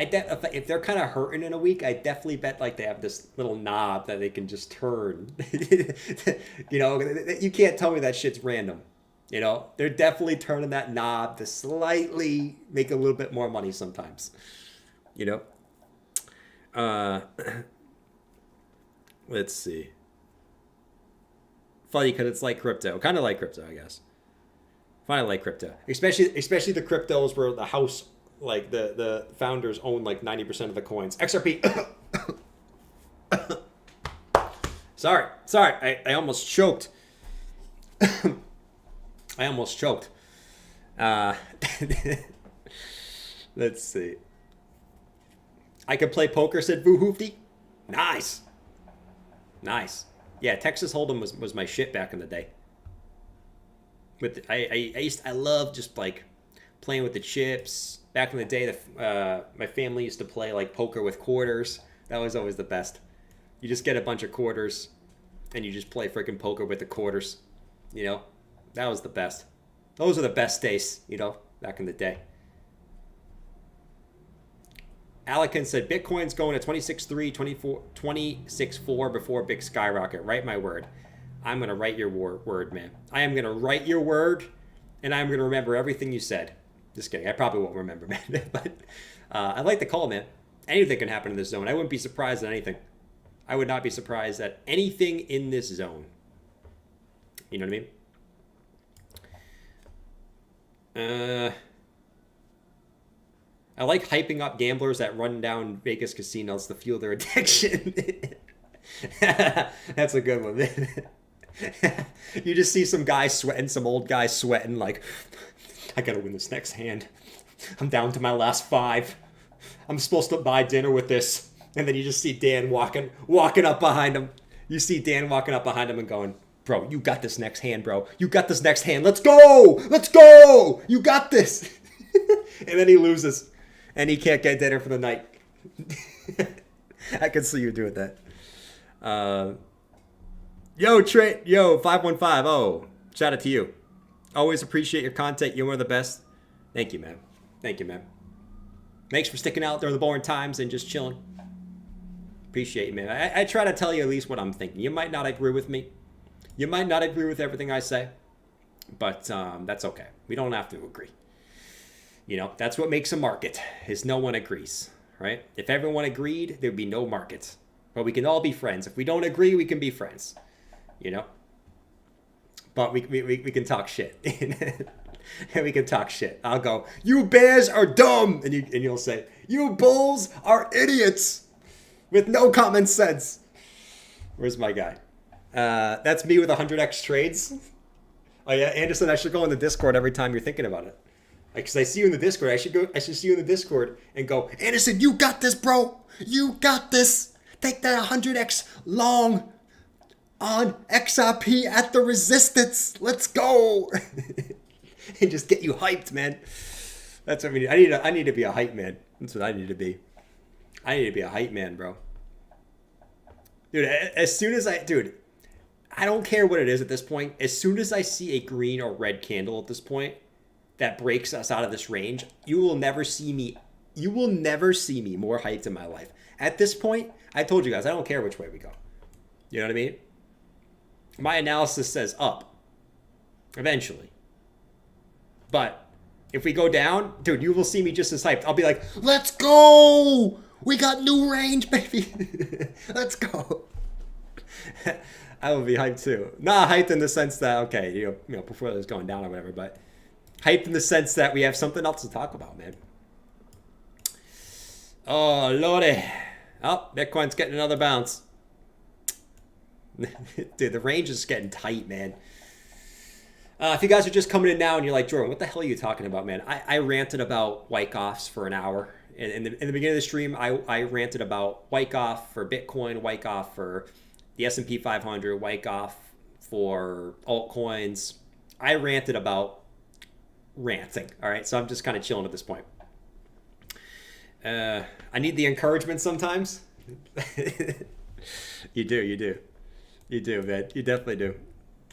if they're kind of hurting in a week, I definitely bet like they have this little knob that they can just turn. You can't tell me that shit's random. They're definitely turning that knob to slightly make a little bit more money sometimes. Let's see. Funny because it's like crypto. Kind of like crypto, I guess. Kind of like crypto. Especially the cryptos where the house, like the founders own like 90% of the coins. XRP. Sorry. I almost choked. I almost choked. Let's see. I could play poker, said Boo Hoofty. Nice. Yeah, Texas Hold'em was my shit back in the day. I love just like playing with the chips. Back in the day, my family used to play like poker with quarters. That was always the best. You just get a bunch of quarters, and you just play freaking poker with the quarters. That was the best. Those are the best days, back in the day. Alekin said, Bitcoin's going to 26.3, 26.4 before big skyrocket. Write my word. I'm going to write your word, man. I am going to write your word, and I'm going to remember everything you said. Just kidding. I probably won't remember, man. But I like the call, man. Anything can happen in this zone. I wouldn't be surprised at anything. I would not be surprised at anything in this zone. You know what I mean? I like hyping up gamblers that run down Vegas casinos to fuel their addiction. That's a good one, man. You just see some guy sweating, some old guy sweating, like, I gotta win this next hand. I'm down to my last 5. I'm supposed to buy dinner with this. And then you just see Dan walking up behind him. You see Dan walking up behind him and going, bro, you got this next hand, bro. You got this next hand. Let's go. Let's go. You got this. And then he loses. And he can't get dinner for the night. I can see you doing that. Yo, Trey. Yo, 515. Oh, shout out to you. Always appreciate your content. You're one of the best. Thank you, man. Thank you, man. Thanks for sticking out during the boring times and just chilling. Appreciate you, man. I try to tell you at least what I'm thinking. You might not agree with me. You might not agree with everything I say. But that's okay. We don't have to agree. That's what makes a market, is no one agrees, right? If everyone agreed, there'd be no market. But we can all be friends. If we don't agree, we can be friends, But we can talk shit. And we can talk shit. I'll go, you bears are dumb. And you'll say, you bulls are idiots with no common sense. Where's my guy? That's me with 100x trades. Oh yeah, Anderson, I should go in the Discord every time you're thinking about it. Because I see you in the Discord. I should see you in the Discord and go, Anderson, you got this, bro. You got this. Take that 100x long on XRP at the resistance. Let's go. And just get you hyped, man. That's what I mean. I need to be a hype man. That's what I need to be. I need to be a hype man, bro. Dude, as soon as I don't care what it is at this point. As soon as I see a green or red candle at this point that breaks us out of this range, you will never see me more hyped in my life. At this point, I told you guys, I don't care which way we go. You know what I mean? My analysis says up. Eventually. But if we go down, dude, you will see me just as hyped. I'll be like, let's go! We got new range, baby! Let's go! I will be hyped too. Not hyped in the sense that, okay, you know, before it was going down or whatever, but hyped in the sense that we have something else to talk about, man. Oh, lordy. Oh, Bitcoin's getting another bounce. Dude, the range is getting tight, man. If you guys are just coming in now and you're like, Jordan, what the hell are you talking about, man? I ranted about Wyckoffs for an hour. In the beginning of the stream, I ranted about Wyckoff for Bitcoin, Wyckoff for the S&P 500, Wyckoff for altcoins. I ranted about ranting, all right? So I'm just kind of chilling at this point. I need the encouragement sometimes. You do, man. You definitely do.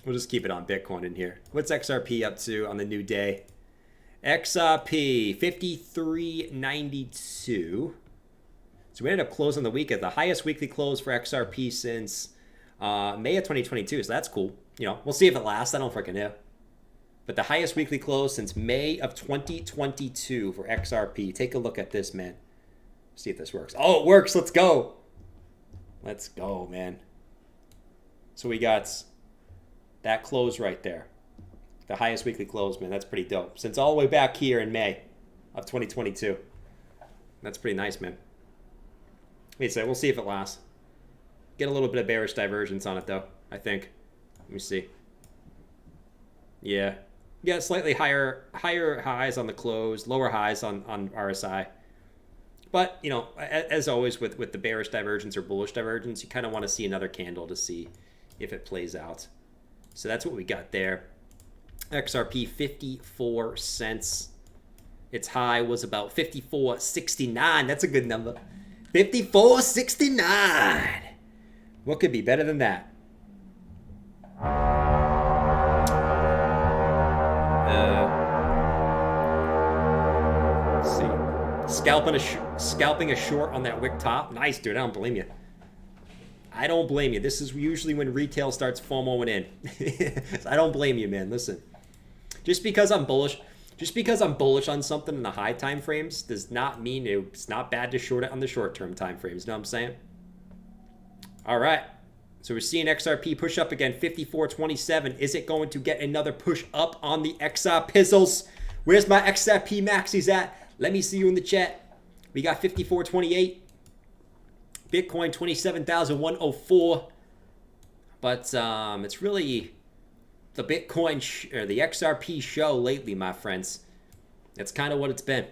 We'll just keep it on Bitcoin in here. What's XRP up to on the new day? XRP 53.92. So we ended up closing the week at the highest weekly close for XRP since May of 2022. So that's cool. You know, we'll see if it lasts. I don't freaking know. But the highest weekly close since May of 2022 for XRP. Take a look at this, man. See if this works. Oh, it works. Let's go. Let's go, man. So we got that close right there. The highest weekly close, man. That's pretty dope. Since all the way back here in May of 2022. That's pretty nice, man. We'll see if it lasts. Get a little bit of bearish divergence on it, though, I think. Let me see. Yeah. Yeah, slightly higher highs on the close, lower highs on RSI. But, you know, as always with the bearish divergence or bullish divergence, you kind of want to see another candle to see if it plays out. So that's what we got there. XRP 54 cents. Its high was about 54.69. That's a good number. 54.69. What could be better than that? Let's see. Scalping a short on that wick top. Nice, dude. I don't blame you. I don't blame you. This is usually when retail starts FOMOing in. So I don't blame you, man. Listen. Just because I'm bullish on something in the high time frames does not mean it's not bad to short it on the short-term time frames. You know what I'm saying? All right. So we're seeing XRP push up again, 54.27. Is it going to get another push up on the XR pizzles? Where's my XRP maxis at? Let me see you in the chat. We got 54.28. Bitcoin 27,104. But it's really the Bitcoin or the XRP show lately, my friends. That's kind of what it's been.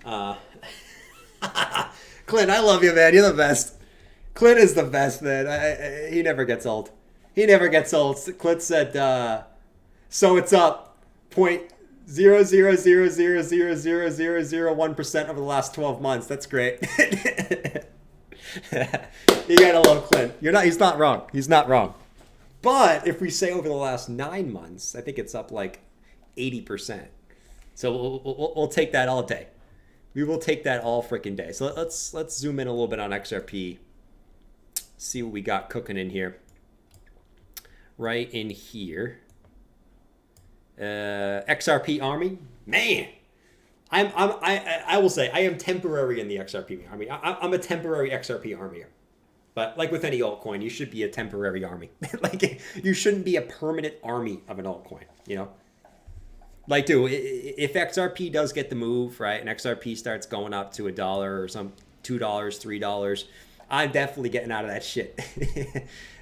Clint, I love you, man. You're the best. Clint is the best, man. He never gets old. He never gets old. Clint said, so it's up 0.000000001% over the last 12 months. That's great. You gotta love Clint. He's not wrong. He's not wrong. But if we say over the last 9 months, I think it's up like 80%. So we'll take that all day. We will take that all freaking day. So let's zoom in a little bit on XRP. See what we got cooking in here. Right in here. XRP army. Man. I will say I am temporary in the XRP army. I'm a temporary XRP army. But like with any altcoin, you should be a temporary army. Like you shouldn't be a permanent army of an altcoin, you know? Like, dude, if XRP does get the move, right, and XRP starts going up to $1 or some $2, $3, I'm definitely getting out of that shit.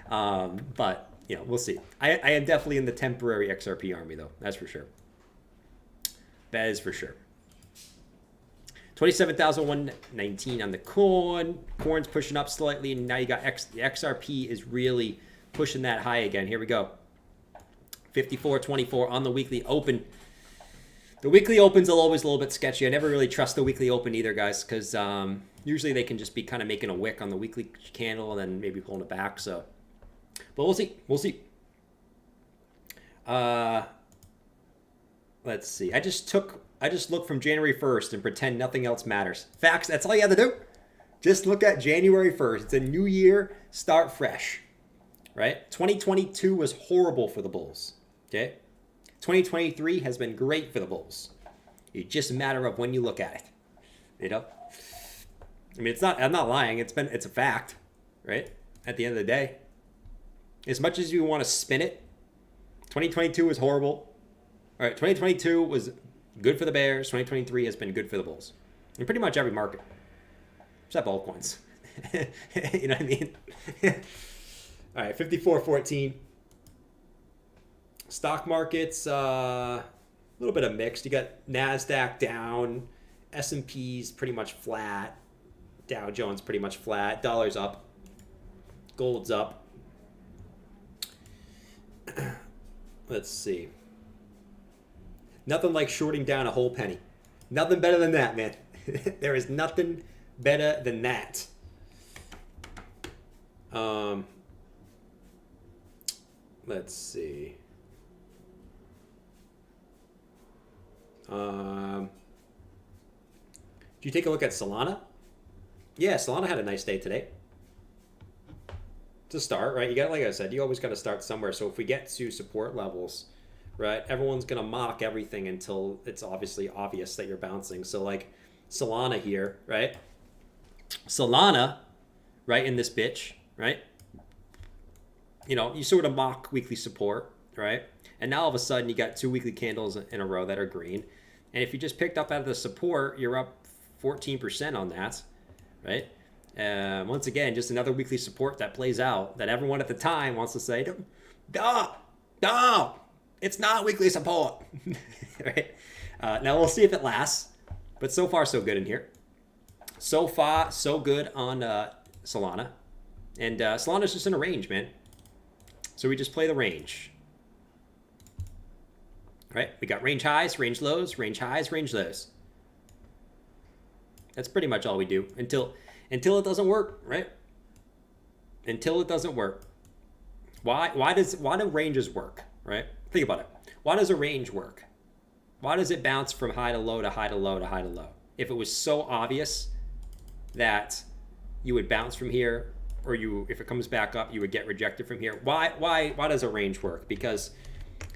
But, you know, we'll see. I am definitely in the temporary XRP army, though. That's for sure. That is for sure. 27,119 on the corn. Corn's pushing up slightly, and now you got the XRP is really pushing that high again. Here we go. 54.24 on the weekly open. The weekly opens are always a little bit sketchy. I never really trust the weekly open either, guys, because usually they can just be kind of making a wick on the weekly candle and then maybe pulling it back. So, but we'll see. We'll see. Let's see. I just look from January 1st and pretend nothing else matters. Facts. That's all you have to do. Just look at January 1st. It's a new year. Start fresh. Right? 2022 was horrible for the bulls. Okay? 2023 has been great for the bulls. It's just a matter of when you look at it. You know? I mean, I'm not lying. It's a fact. Right? At the end of the day. As much as you want to spin it, 2022 was horrible. All right, 2022 was good for the bears. 2023 has been good for the bulls. In pretty much every market. Except altcoins. You know what I mean? All right, 54.14. Stock markets, a little bit of mixed. You got NASDAQ down. S&P's pretty much flat. Dow Jones pretty much flat. Dollar's up. Gold's up. Let's see. Nothing like shorting down a whole penny. Nothing better than that, man. There is nothing better than that. Let's see. Did you take a look at Solana? Yeah, Solana had a nice day today. To start, right? You got, like I said, you always got to start somewhere. So if we get to support levels, right, everyone's gonna mock everything until it's obviously obvious that you're bouncing. So like Solana here, right? Solana, right, in this bitch, right? You know, you sort of mock weekly support, right? And now all of a sudden you got 2 weekly candles in a row that are green. And if you just picked up out of the support, you're up 14% on that, right? Once again, just another weekly support that plays out that everyone at the time wants to say, no, it's not weekly support, right? Now we'll see if it lasts, but so far so good in here. So far so good on Solana, and Solana's just in a range, man. So we just play the range, right? We got range highs, range lows, range highs, range lows. That's pretty much all we do until it doesn't work, right? Until it doesn't work. Why do ranges work, right? Think about it. Why does a range work? Why does it bounce from high to low to high to low to high to low? If it was so obvious that you would bounce from here, or if it comes back up, you would get rejected from here. Why does a range work? Because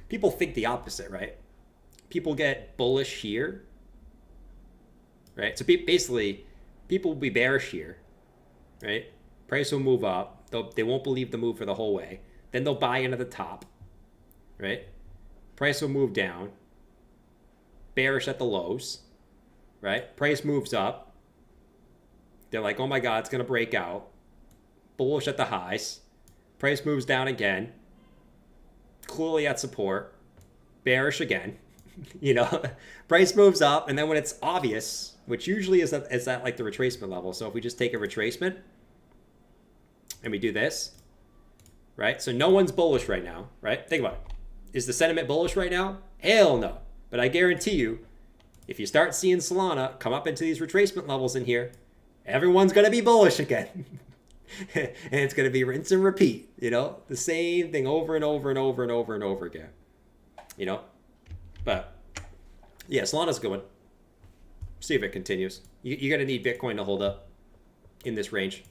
people think the opposite, right? People get bullish here, right? So basically, people will be bearish here, right? Price will move up. They won't believe the move for the whole way. Then they'll buy into the top, right? Price will move down. Bearish at the lows, right? Price moves up. They're like, oh my God, it's going to break out. Bullish at the highs. Price moves down again. Clearly at support. Bearish again. You know, price moves up, and then when it's obvious, which usually is at like the retracement level. So if we just take a retracement and we do this, right? So no one's bullish right now, right? Think about it. Is the sentiment bullish right now? Hell no. But I guarantee you, if you start seeing Solana come up into these retracement levels in here, everyone's going to be bullish again. And it's going to be rinse and repeat, you know, the same thing over and over and over and over and over again, you know. But yeah, Solana's a good one. See if it continues. You're going to need Bitcoin to hold up in this range.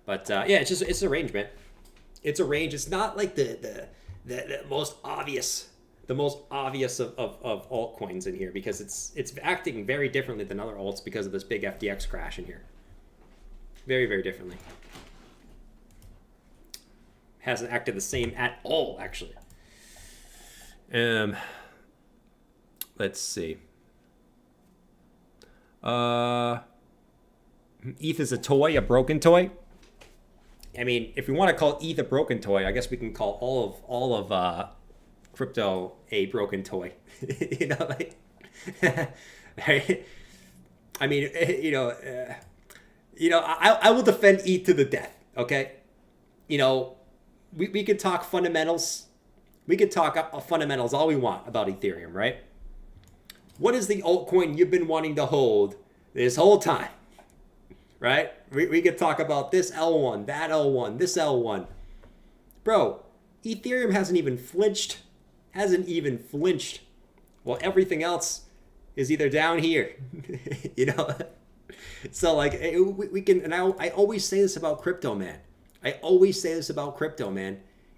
But yeah, it's a range, man. It's a range. It's not like the most obvious, of altcoins in here, because it's acting very differently than other alts because of this big FTX crash in here. Very, very differently. Hasn't acted the same at all, actually. Let's see. ETH is a toy, a broken toy. I mean, if we want to call ETH a broken toy, I guess we can call all of crypto a broken toy. You know, like, Right? I mean, I will defend ETH to the death. Okay, we could talk fundamentals. We could talk fundamentals all we want about Ethereum, right? What is the altcoin you've been wanting to hold this whole time, right? We could talk about this L1, that L1, this L1. Bro, Ethereum hasn't even flinched. Well, everything else is either down here, So like we can, and I always say this about crypto, man.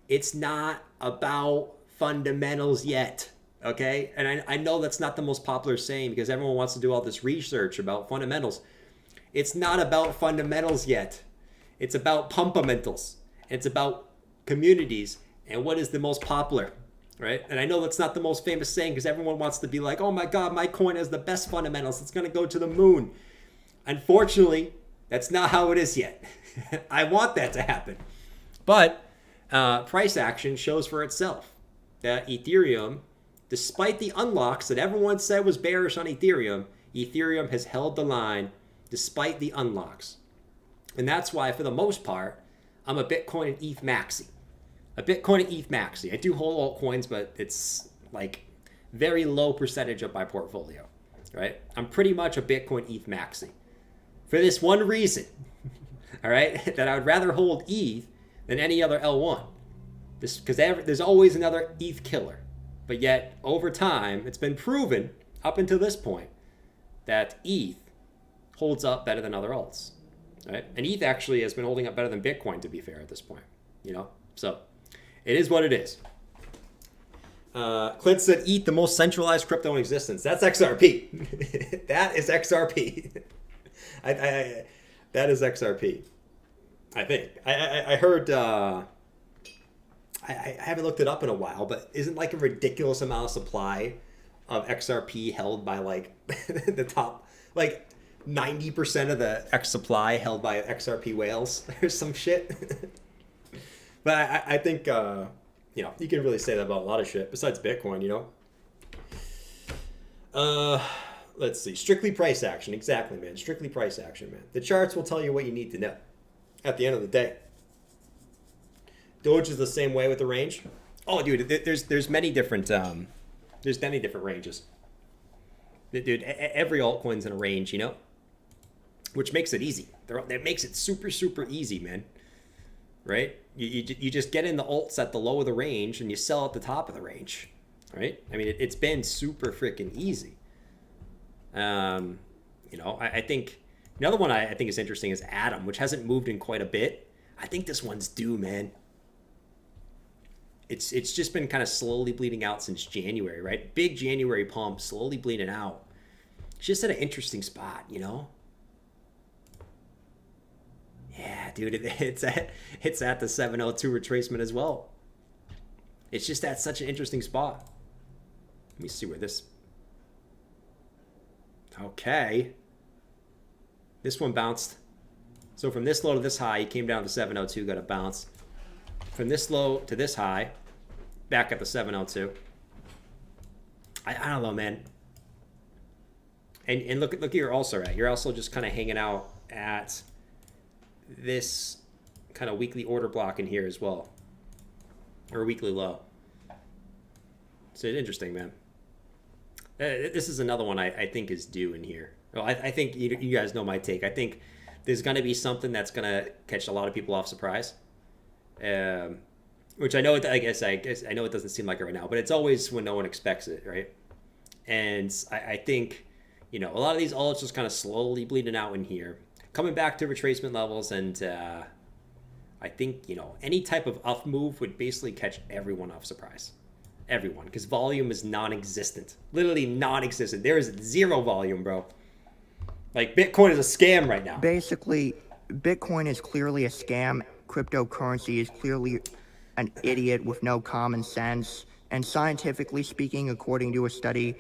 It's not about fundamentals yet, okay? And I know that's not the most popular saying because everyone wants to do all this research about fundamentals. It's not about fundamentals yet. It's about pumpamentals. It's about communities and what is the most popular, right? And I know that's not the most famous saying because everyone wants to be like, oh my God, my coin has the best fundamentals. It's going to go to the moon. Unfortunately, that's not how it is yet. I want that to happen. But price action shows for itself that Ethereum, despite the unlocks that everyone said was bearish on Ethereum, Ethereum has held the line despite the unlocks. And that's why, for the most part, I'm a Bitcoin and ETH maxi. I do hold altcoins, but it's like very low percentage of my portfolio, right? I'm pretty much a Bitcoin ETH maxi. For this one reason, all right, that I would rather hold ETH than any other L1. Because there's always another ETH killer. But yet, over time, it's been proven, up until this point, that ETH holds up better than other alts. Right? And ETH actually has been holding up better than Bitcoin, to be fair, at this point. So it is what it is. Clint said ETH, the most centralized crypto in existence. That's XRP. That is XRP. That is XRP. I think. I heard, I haven't looked it up in a while, but isn't like a ridiculous amount of supply of XRP held by like the top, like 90% of the X supply held by XRP whales or some shit. But I think, you can really say that about a lot of shit besides Bitcoin, Let's see. Strictly price action. Exactly, man. Strictly price action, man. The charts will tell you what you need to know at the end of the day. Doge is the same way with the range. Oh, dude, there's many different ranges. Dude, every altcoin's in a range, which makes it easy. That makes it super, super easy, man. Right? You just get in the alts at the low of the range and you sell at the top of the range. Right? I mean, it's been super freaking easy. I think another one I think is interesting is Atom, which hasn't moved in quite a bit. I think this one's due, man. It's just been kind of slowly bleeding out since January, right? Big January pump, slowly bleeding out. It's just at an interesting spot, Yeah, dude, it's at the 702 retracement as well. It's just at such an interesting spot. Let me see where this. Okay. This one bounced. So from this low to this high, he came down to 702, got a bounce. From this low to this high, back at the 702. I don't know, man. And look at you're also at. You're also just kind of hanging out at this kind of weekly order block in here as well. Or weekly low. So it's interesting, man. This is another one I think is due in here. Well, I think you guys know my take. I think there's going to be something that's going to catch a lot of people off surprise. Which I know, I guess I know it doesn't seem like it right now, but it's always when no one expects it, right? And I think, a lot of these alts just kind of slowly bleeding out in here, coming back to retracement levels, and I think, any type of up move would basically catch everyone off surprise. Everyone, because volume is non-existent. Literally non-existent. There is zero volume, bro. Like, Bitcoin is a scam right now. Basically, Bitcoin is clearly a scam. Cryptocurrency is clearly an idiot with no common sense. And scientifically speaking, according to a study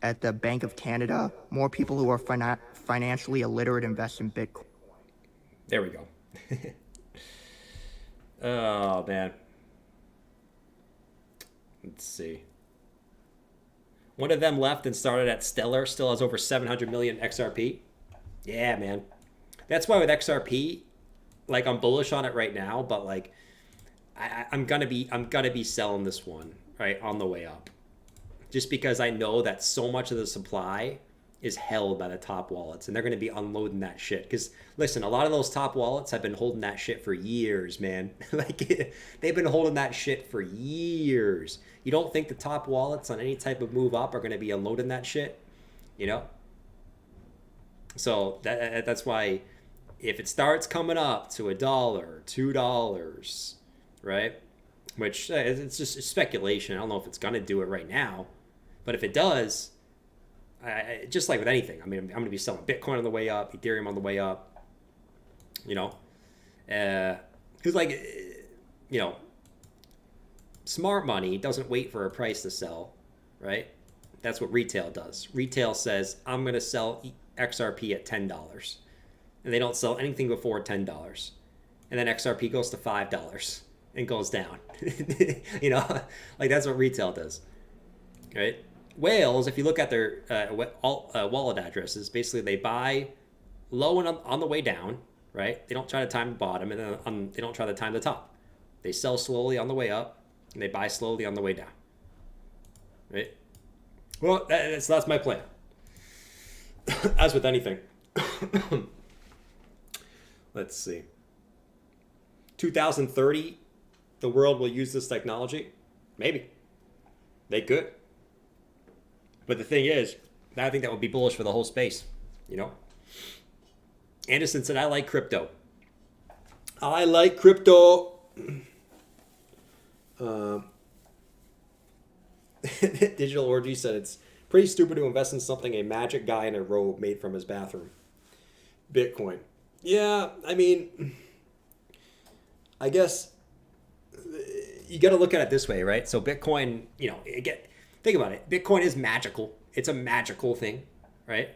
at the Bank of Canada, more people who are financially illiterate invest in Bitcoin. There we go. Oh, man. Let's see. One of them left and started at Stellar, still has over 700 million XRP. Yeah, man. That's why with XRP, like I'm bullish on it right now, but like I'm gonna be selling this one right on the way up, just because I know that so much of the supply is held by the top wallets, and they're gonna be unloading that shit. Because listen, a lot of those top wallets have been holding that shit for years, man. Like they've been holding that shit for years. You don't think the top wallets on any type of move up are gonna be unloading that shit, you know? So that's why if it starts coming up to $1, $2, right? Which it's just speculation. I don't know if it's gonna do it right now, but if it does, just like with anything, I mean, I'm gonna be selling Bitcoin on the way up, Ethereum on the way up, you know, because like, you know, smart money doesn't wait for a price to sell, right? That's what retail does. Retail says, I'm gonna sell XRP at $10, and they don't sell anything before $10, and then XRP goes to $5 and goes down. You know, like that's what retail does, right? Whales, if you look at their wallet addresses, basically they buy low and on the way down, right? They don't try to time the bottom, and then they don't try to time the top. They sell slowly on the way up, and they buy slowly on the way down, right? Well, that's my plan. As with anything. Let's see. 2030, the world will use this technology? Maybe. They could. But the thing is, I think that would be bullish for the whole space, you know? Anderson said, I like crypto. I like crypto. Digital Orgy said, it's pretty stupid to invest in something a magic guy in a robe made from his bathroom. Bitcoin. Yeah, I mean, I guess you got to look at it this way, right? So Bitcoin, you know, think about it. Bitcoin is magical. It's a magical thing, right?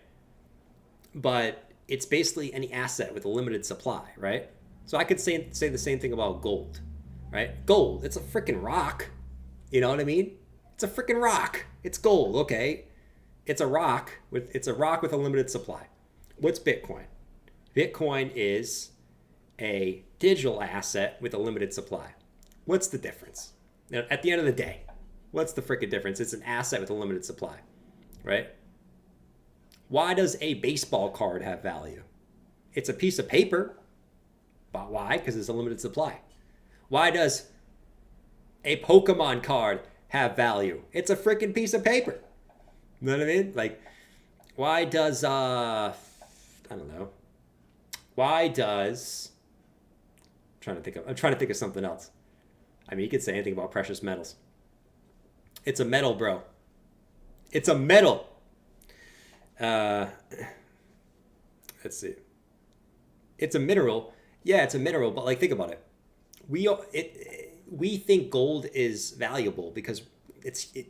But it's basically any asset with a limited supply, right? So I could say the same thing about gold, right? Gold, it's a freaking rock. You know what I mean? It's a freaking rock. It's gold, okay? It's a rock with a limited supply. What's Bitcoin? Bitcoin is a digital asset with a limited supply. What's the difference? Now, at the end of the day, what's the freaking difference? It's an asset with a limited supply, right? Why does a baseball card have value? It's a piece of paper. But why? Because it's a limited supply. Why does a Pokemon card have value? It's a freaking piece of paper. You know what I mean? Like, why does I don't know. Why does I'm trying to think of something else. I mean, you could say anything about precious metals. It's a metal, bro. It's a metal. Let's see. It's a mineral. Yeah, it's a mineral, but like think about it. We think gold is valuable because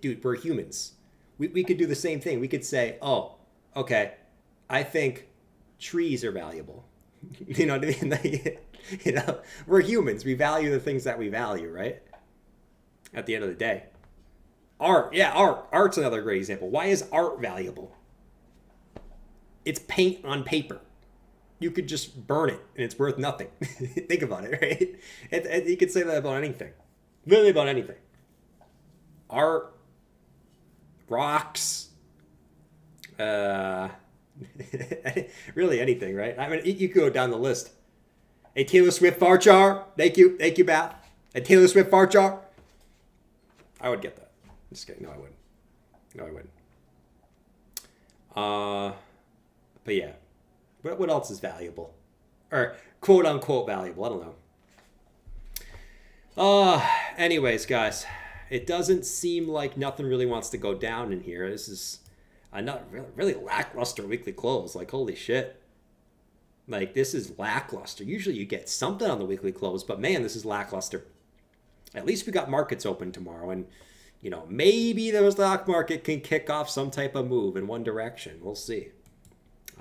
dude, we're humans. We could do the same thing. We could say, oh, okay, I think trees are valuable. You know what I mean? You know, we're humans. We value the things that we value, right? At the end of the day. Art. Yeah, art. Art's another great example. Why is art valuable? It's paint on paper. You could just burn it and it's worth nothing. Think about it, right? And you could say that about anything. Literally about anything. Art, rocks, really anything, right? I mean, you could go down the list. A Taylor Swift fart jar. Thank you, Bath. A Taylor Swift fart jar. I would get that. I'm just kidding. No, I wouldn't. But yeah. What else is valuable? Or quote unquote valuable. I don't know. Anyways, guys. It doesn't seem like nothing really wants to go down in here. This is a not really lackluster weekly close. Like, holy shit. Like, this is lackluster. Usually you get something on the weekly close, but man, this is lackluster. At least we got markets open tomorrow, and you know, maybe the stock market can kick off some type of move in one direction. We'll see.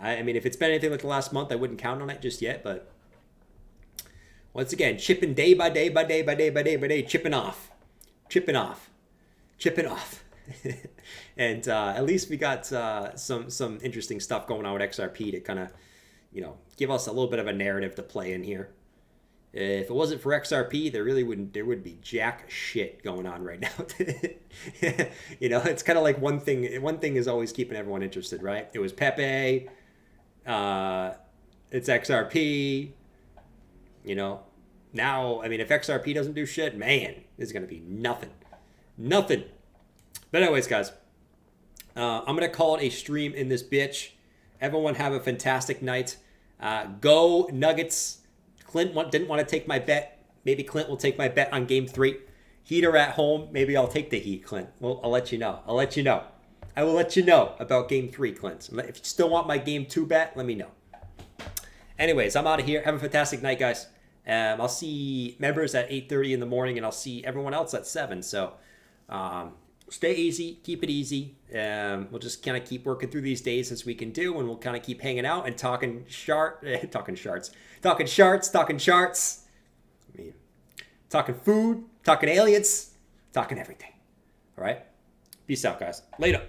I mean, if it's been anything like the last month, I wouldn't count on it just yet, but once again, chipping day by day by day by day by day by day, chipping off. And at least we got some interesting stuff going on with XRP to kind of, give us a little bit of a narrative to play in here. If it wasn't for XRP, there would be jack shit going on right now. It's kind of like one thing is always keeping everyone interested, right? It was Pepe, it's XRP, now, I mean, if XRP doesn't do shit, man, it's going to be nothing. But anyways, guys, I'm going to call it a stream in this bitch. Everyone have a fantastic night. Go Nuggets. Clint didn't want to take my bet. Maybe Clint will take my bet on game 3. Heater at home. Maybe I'll take the Heat, Clint. Well, I'll let you know. I will let you know about game 3, Clint. If you still want my game 2 bet, let me know. Anyways, I'm out of here. Have a fantastic night, guys. I'll see members at 8:30 in the morning, and I'll see everyone else at 7. So stay easy. Keep it easy. We'll just kind of keep working through these days as we can do, and we'll kind of keep hanging out and talking charts, talking food, talking aliens, talking everything. All right? Peace out, guys. Later.